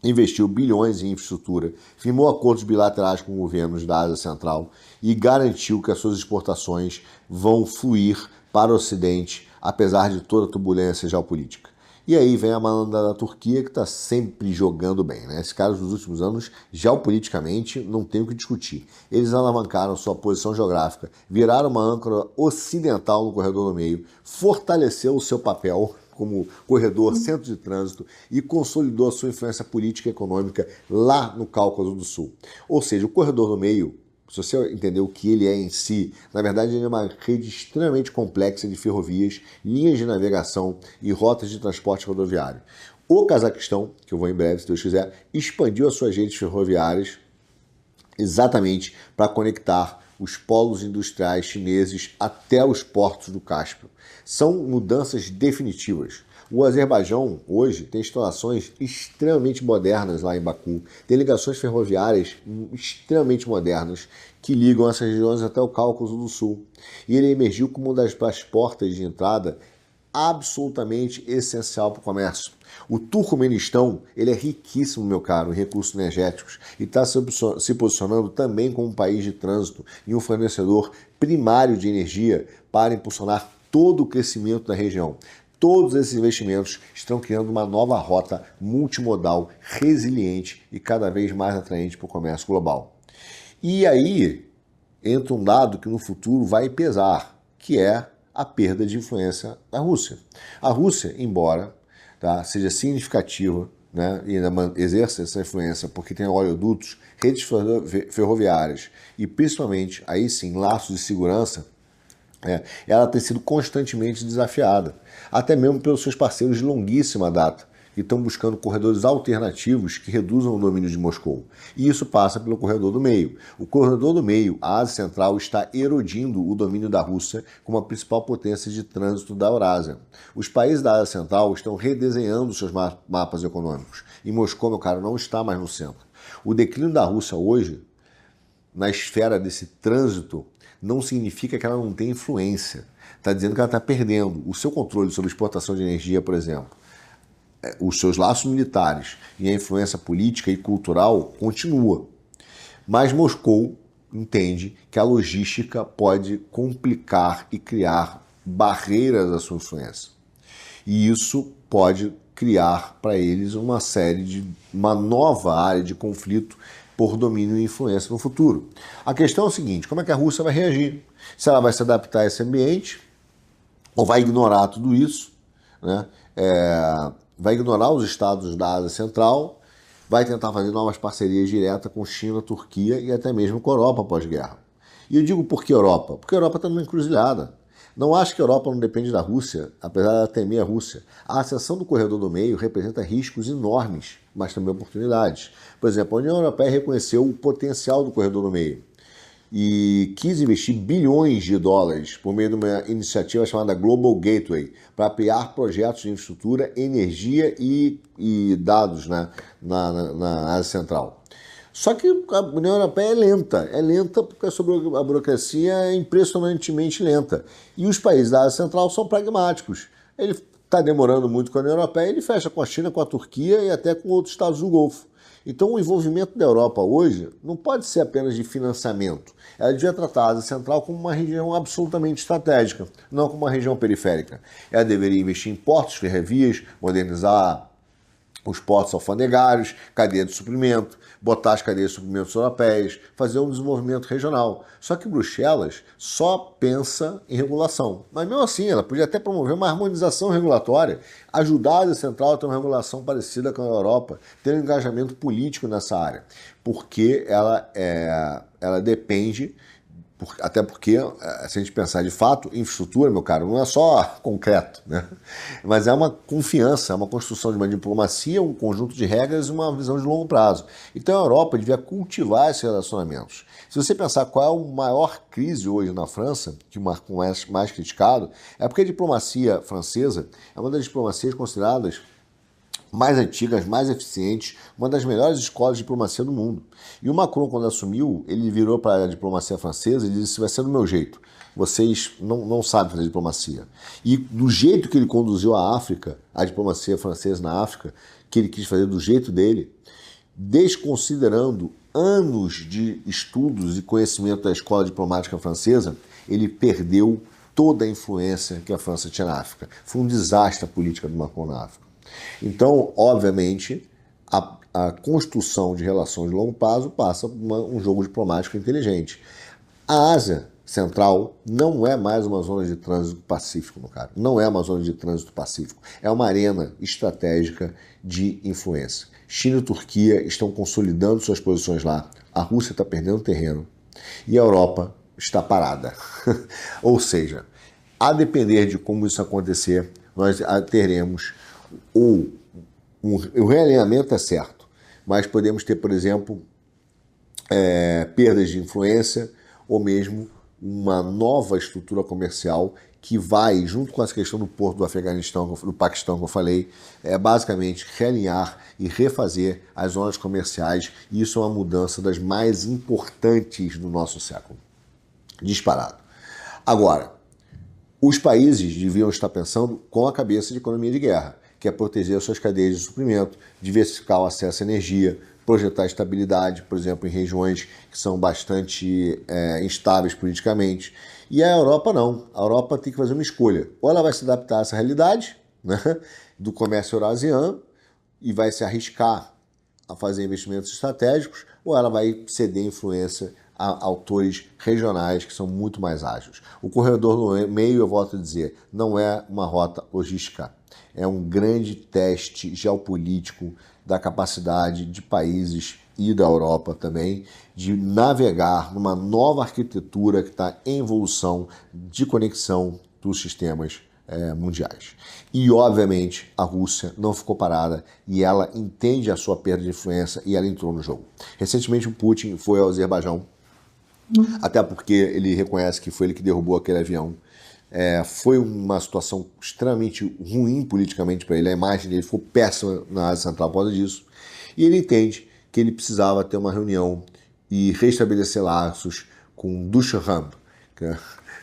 investiu bilhões em infraestrutura, firmou acordos bilaterais com governos da Ásia Central e garantiu que as suas exportações vão fluir para o Ocidente, apesar de toda a turbulência geopolítica. E aí vem a malandra da Turquia, que está sempre jogando bem, né? Esses caras dos últimos anos, geopoliticamente, não tem o que discutir. Eles alavancaram sua posição geográfica, viraram uma âncora ocidental no corredor do meio, fortaleceu o seu papel como corredor, centro de trânsito e consolidou a sua influência política e econômica lá no Cáucaso do Sul. Ou seja, o corredor do meio, se você entender o que ele é em si, na verdade ele é uma rede extremamente complexa de ferrovias, linhas de navegação e rotas de transporte rodoviário. O Cazaquistão, que eu vou em breve, se Deus quiser, expandiu as suas redes ferroviárias exatamente para conectar os polos industriais chineses até os portos do Cáspio. São mudanças definitivas. O Azerbaijão, hoje, tem instalações extremamente modernas lá em Baku, tem ligações ferroviárias extremamente modernas que ligam essas regiões até o Cáucaso do Sul. E ele emergiu como uma das portas de entrada absolutamente essencial para o comércio. O Turcomenistão, ele é riquíssimo, meu caro, em recursos energéticos e está se posicionando também como um país de trânsito e um fornecedor primário de energia para impulsionar todo o crescimento da região. Todos esses investimentos estão criando uma nova rota multimodal, resiliente e cada vez mais atraente para o comércio global. E aí entra um dado que no futuro vai pesar, que é a perda de influência da Rússia. A Rússia, embora seja significativa, né, e ainda exerça essa influência porque tem oleodutos, redes ferroviárias e principalmente, aí sim, laços de segurança, ela tem sido constantemente desafiada, até mesmo pelos seus parceiros de longuíssima data, que estão buscando corredores alternativos que reduzam o domínio de Moscou. E isso passa pelo corredor do meio. O corredor do meio, a Ásia Central, está erodindo o domínio da Rússia como a principal potência de trânsito da Eurásia. Os países da Ásia Central estão redesenhando seus mapas econômicos. E Moscou, meu caro, não está mais no centro. O declínio da Rússia hoje, na esfera desse trânsito, não significa que ela não tem influência. Está dizendo que ela está perdendo o seu controle sobre a exportação de energia, por exemplo. Os seus laços militares e a influência política e cultural continua. Mas Moscou entende que a logística pode complicar e criar barreiras à sua influência. E isso pode criar para eles uma nova área de conflito por domínio e influência no futuro. A questão é o seguinte: como é que a Rússia vai reagir? Se ela vai se adaptar a esse ambiente ou vai ignorar tudo isso, né? Vai ignorar os estados da Ásia Central, vai tentar fazer novas parcerias diretas com China, Turquia e até mesmo com a Europa pós-guerra. E eu digo por que Europa? Porque a Europa está numa encruzilhada. Não acho que a Europa não depende da Rússia, apesar de ela temer a Rússia. A ascensão do corredor do meio representa riscos enormes, mas também oportunidades. Por exemplo, a União Europeia reconheceu o potencial do corredor do meio e quis investir bilhões de dólares por meio de uma iniciativa chamada Global Gateway para apoiar projetos de infraestrutura, energia e dados, né, na Ásia Central. Só que a União Europeia é lenta porque a burocracia é impressionantemente lenta. E os países da Ásia Central são pragmáticos. Ele está demorando muito com a União Europeia, ele fecha com a China, com a Turquia e até com outros estados do Golfo. Então o envolvimento da Europa hoje não pode ser apenas de financiamento. Ela devia tratar a Ásia Central como uma região absolutamente estratégica, não como uma região periférica. Ela deveria investir em portos, ferrovias, modernizar os portos alfandegários, cadeia de suprimento, botar as cadeias de suprimentos europeias, fazer um desenvolvimento regional. Só que Bruxelas só pensa em regulação. Mas mesmo assim, ela podia até promover uma harmonização regulatória, ajudar a Ásia Central a ter uma regulação parecida com a Europa, ter um engajamento político nessa área, porque ela depende. Até porque, se a gente pensar de fato, infraestrutura, meu caro, não é só concreto, né? Mas é uma confiança, é uma construção de uma diplomacia, um conjunto de regras e uma visão de longo prazo. Então a Europa devia cultivar esses relacionamentos. Se você pensar qual é a maior crise hoje na França, que o Macron é mais criticado, é porque a diplomacia francesa é uma das diplomacias consideradas mais antigas, mais eficientes, uma das melhores escolas de diplomacia do mundo. E o Macron, quando assumiu, ele virou para a diplomacia francesa e disse: vai ser do meu jeito, vocês não sabem fazer diplomacia. E do jeito que ele conduziu a África, a diplomacia francesa na África, que ele quis fazer do jeito dele, desconsiderando anos de estudos e conhecimento da escola diplomática francesa, ele perdeu toda a influência que a França tinha na África. Foi um desastre a política do Macron na África. Então, obviamente, a construção de relações de longo prazo passa por um jogo diplomático inteligente. A Ásia Central não é mais uma zona de trânsito pacífico, meu caro. Não é uma zona de trânsito pacífico. É uma arena estratégica de influência. China e Turquia estão consolidando suas posições lá. A Rússia está perdendo terreno. E a Europa está parada. Ou seja, a depender de como isso acontecer, nós teremos o realinhamento é certo, mas podemos ter, por exemplo, perdas de influência ou mesmo uma nova estrutura comercial que vai, junto com essa questão do porto do Afeganistão, do Paquistão que eu falei, basicamente realinhar e refazer as zonas comerciais, e isso é uma mudança das mais importantes do nosso século. Disparado. Agora, os países deviam estar pensando com a cabeça de economia de guerra, que é proteger suas cadeias de suprimento, diversificar o acesso à energia, projetar estabilidade, por exemplo, em regiões que são bastante instáveis politicamente. E a Europa não. A Europa tem que fazer uma escolha. Ou ela vai se adaptar a essa realidade, né, do comércio eurasiano e vai se arriscar a fazer investimentos estratégicos, ou ela vai ceder influência a autores regionais que são muito mais ágeis. O corredor no meio, eu volto a dizer, não é uma rota logística. É um grande teste geopolítico da capacidade de países e da Europa também de navegar numa nova arquitetura que está em evolução de conexão dos sistemas mundiais. E, obviamente, a Rússia não ficou parada e ela entende a sua perda de influência e ela entrou no jogo. Recentemente, o Putin foi ao Azerbaijão, até porque ele reconhece que foi ele que derrubou aquele avião. Foi uma situação extremamente ruim politicamente para ele, a imagem dele ficou péssima na Ásia Central por causa disso, e ele entende que ele precisava ter uma reunião e restabelecer laços com Dushanbe,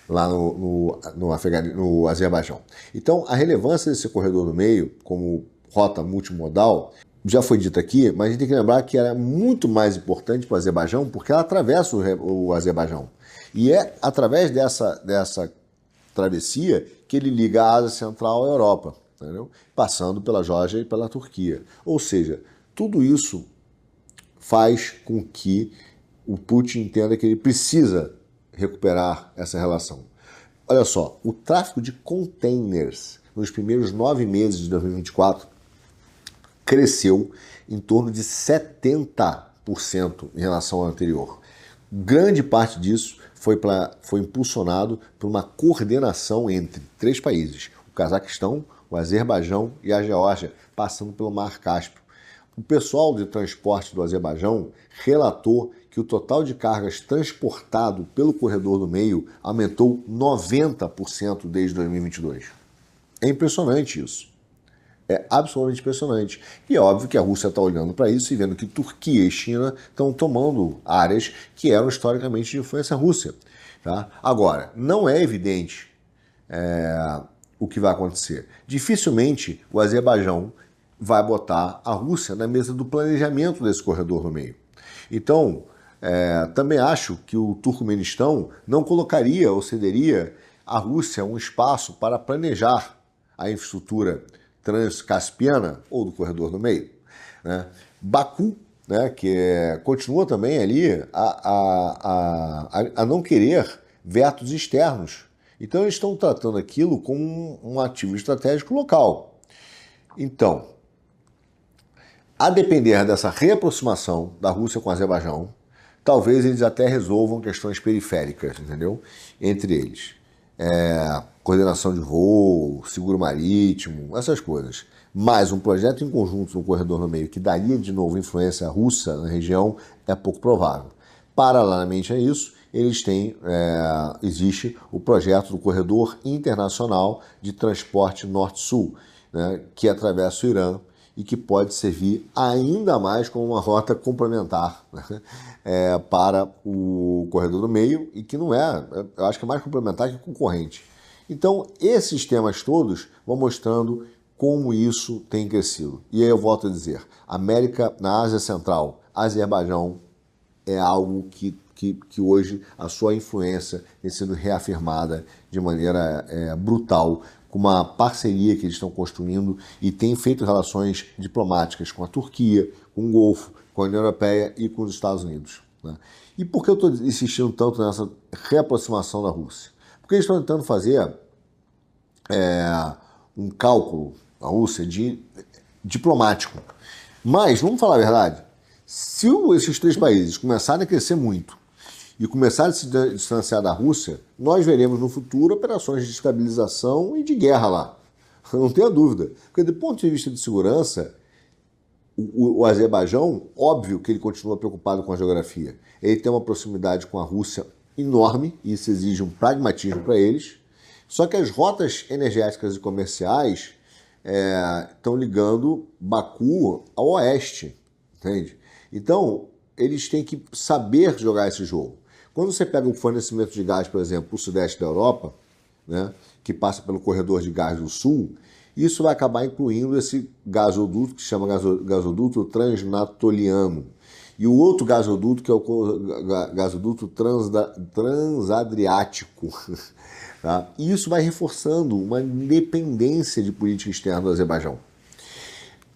lá no Azerbaijão. Então, a relevância desse corredor do meio, como rota multimodal, já foi dito aqui, mas a gente tem que lembrar que ela é muito mais importante para o Azerbaijão porque ela atravessa o Azerbaijão. E é através dessa travessia que ele liga a Ásia Central à Europa, entendeu? Passando pela Geórgia e pela Turquia. Ou seja, tudo isso faz com que o Putin entenda que ele precisa recuperar essa relação. Olha só, o tráfico de containers nos primeiros 9 meses de 2024 cresceu em torno de 70% em relação ao anterior. Grande parte disso foi impulsionado por uma coordenação entre 3 países, o Cazaquistão, o Azerbaijão e a Geórgia, passando pelo Mar Cáspio. O pessoal de transporte do Azerbaijão relatou que o total de cargas transportado pelo corredor do meio aumentou 90% desde 2022. É impressionante isso. É absolutamente impressionante. E é óbvio que a Rússia está olhando para isso e vendo que Turquia e China estão tomando áreas que eram historicamente de influência russa. Tá? Agora, não é evidente o que vai acontecer. Dificilmente o Azerbaijão vai botar a Rússia na mesa do planejamento desse corredor no meio. Então, também acho que o Turcomenistão não colocaria ou cederia à Rússia um espaço para planejar a infraestrutura transcaspiana ou do corredor do meio. Né? Baku, né, que continua também ali a não querer vetos externos. Então eles estão tratando aquilo como um ativo estratégico local. Então, a depender dessa reaproximação da Rússia com o Azerbaijão, talvez eles até resolvam questões periféricas, entendeu? Entre eles. Coordenação de voo, seguro marítimo, essas coisas. Mas um projeto em conjunto no corredor no meio que daria de novo influência russa na região é pouco provável. Paralelamente a isso, eles têm, existe o projeto do corredor internacional de transporte norte-sul, né, que atravessa o Irã e que pode servir ainda mais como uma rota complementar, né, para o corredor do meio e que não eu acho que é mais complementar que concorrente. Então, esses temas todos vão mostrando como isso tem crescido. E aí eu volto a dizer, América na Ásia Central, Azerbaijão é algo que hoje a sua influência tem sido reafirmada de maneira brutal, com uma parceria que eles estão construindo e tem feito relações diplomáticas com a Turquia, com o Golfo, com a União Europeia e com os Estados Unidos. Né? E por que eu estou insistindo tanto nessa reaproximação da Rússia? Porque eles estão tentando fazer um cálculo, a Rússia, diplomático. Mas, vamos falar a verdade, se esses 3 países começarem a crescer muito e começarem a se distanciar da Rússia, nós veremos no futuro operações de estabilização e de guerra lá. Não tenha dúvida. Porque, do ponto de vista de segurança, o Azerbaijão, óbvio que ele continua preocupado com a geografia. Ele tem uma proximidade com a Rússia enorme, e isso exige um pragmatismo para eles. Só que as rotas energéticas e comerciais estão ligando Baku ao oeste, entende? Então, eles têm que saber jogar esse jogo. Quando você pega o fornecimento de gás, por exemplo, para o sudeste da Europa, né, que passa pelo corredor de gás do sul, isso vai acabar incluindo esse gasoduto, que se chama gasoduto transnatoliano. E o outro gasoduto, que é o gasoduto transadriático. Tá? E isso vai reforçando uma independência de política externa do Azerbaijão.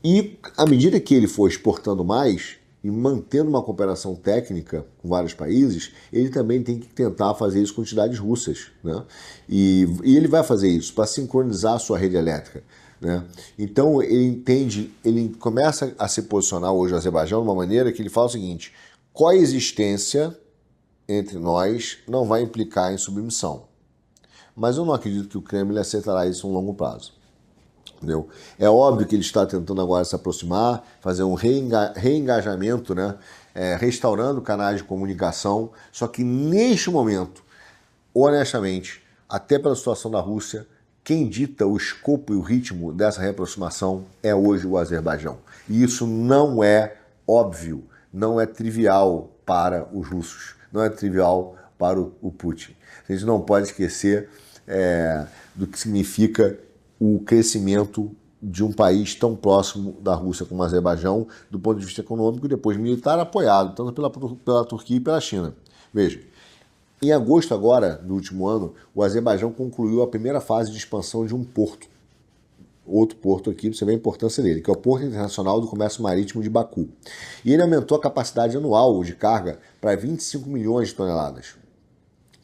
E à medida que ele for exportando mais e mantendo uma cooperação técnica com vários países, ele também tem que tentar fazer isso com entidades russas, né? E ele vai fazer isso para sincronizar a sua rede elétrica, né? Então ele entende, ele começa a se posicionar hoje o Azerbaijão de uma maneira que ele fala o seguinte: coexistência entre nós não vai implicar em submissão. Mas eu não acredito que o Kremlin aceitará isso em um longo prazo. Entendeu? É óbvio que ele está tentando agora se aproximar, fazer um reengajamento, né? Restaurando canais de comunicação, só que neste momento, honestamente, até pela situação da Rússia, quem dita o escopo e o ritmo dessa reaproximação é hoje o Azerbaijão. E isso não é óbvio, não é trivial para os russos, não é trivial para o Putin. A gente não pode esquecer do que significa o crescimento de um país tão próximo da Rússia como o Azerbaijão, do ponto de vista econômico e depois militar, apoiado tanto pela Turquia e pela China. Veja, em agosto agora, do último ano, o Azerbaijão concluiu a primeira fase de expansão de um porto. Outro porto aqui, você vê a importância dele, que é o Porto Internacional do Comércio Marítimo de Baku. E ele aumentou a capacidade anual de carga para 25 milhões de toneladas.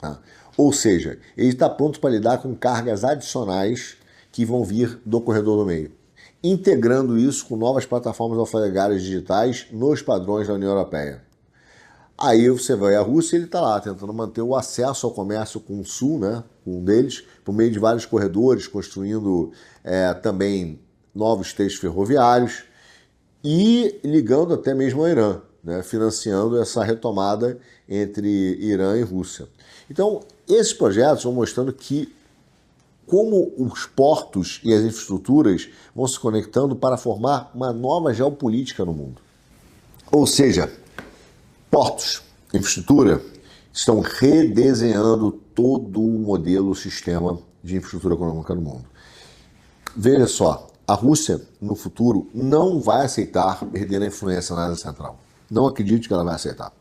Tá? Ou seja, ele está pronto para lidar com cargas adicionais que vão vir do corredor do meio, integrando isso com novas plataformas alfandegárias digitais nos padrões da União Europeia. Aí você vai à Rússia e ele está lá tentando manter o acesso ao comércio com o sul, né, com um deles, por meio de vários corredores, construindo também novos trechos ferroviários e ligando até mesmo ao Irã, né, financiando essa retomada entre Irã e Rússia. Então, esses projetos vão mostrando como os portos e as infraestruturas vão se conectando para formar uma nova geopolítica no mundo. Ou seja, portos, infraestrutura, estão redesenhando todo o modelo, o sistema de infraestrutura econômica no mundo. Veja só, a Rússia, no futuro, não vai aceitar perder a influência na Ásia Central. Não acredito que ela vai aceitar.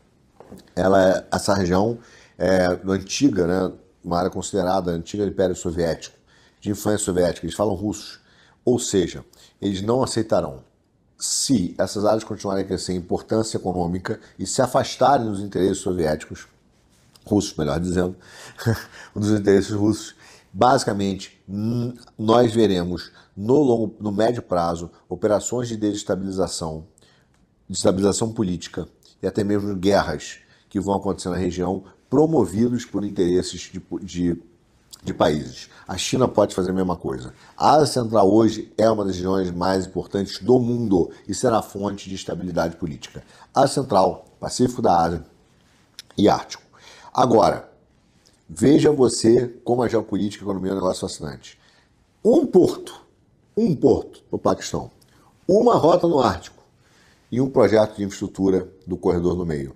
Essa região é antiga, né? Uma área considerada antiga do Império Soviético, de influência soviética, eles falam russos. Ou seja, eles não aceitarão. Se essas áreas continuarem a crescer em importância econômica e se afastarem dos interesses soviéticos, russos, melhor dizendo, dos interesses russos, basicamente, nós veremos no médio prazo operações de desestabilização política e até mesmo guerras que vão acontecer na região, promovidos por interesses de países. A China pode fazer a mesma coisa. A Ásia Central hoje é uma das regiões mais importantes do mundo e será fonte de estabilidade política. Ásia Central, Pacífico da Ásia e Ártico. Agora, veja você como a geopolítica e a economia é um negócio fascinante. Um porto no Paquistão, uma rota no Ártico e um projeto de infraestrutura do corredor no meio.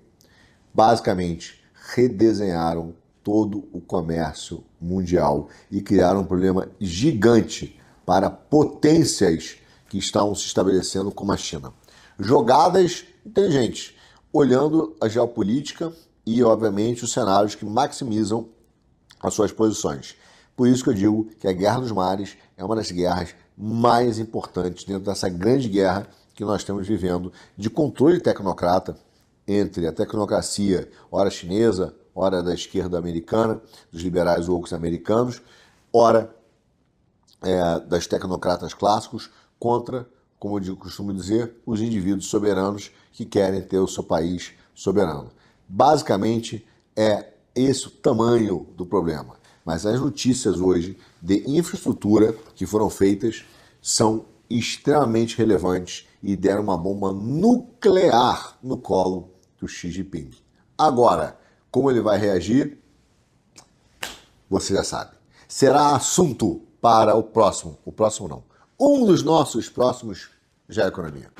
Basicamente, redesenharam todo o comércio mundial e criaram um problema gigante para potências que estão se estabelecendo como a China. Jogadas inteligentes, olhando a geopolítica e, obviamente, os cenários que maximizam as suas posições. Por isso que eu digo que a Guerra dos Mares é uma das guerras mais importantes dentro dessa grande guerra que nós estamos vivendo de controle tecnocrata entre a tecnocracia, ora chinesa, ora da esquerda americana, dos liberais woke americanos, ora das tecnocratas clássicos, contra, como eu costumo dizer, os indivíduos soberanos que querem ter o seu país soberano. Basicamente, é esse o tamanho do problema. Mas as notícias hoje de infraestrutura que foram feitas são extremamente relevantes e deram uma bomba nuclear no colo do Xi Jinping. Agora, como ele vai reagir? você já sabe, será assunto para o próximo não, um dos nossos próximos Já Economia.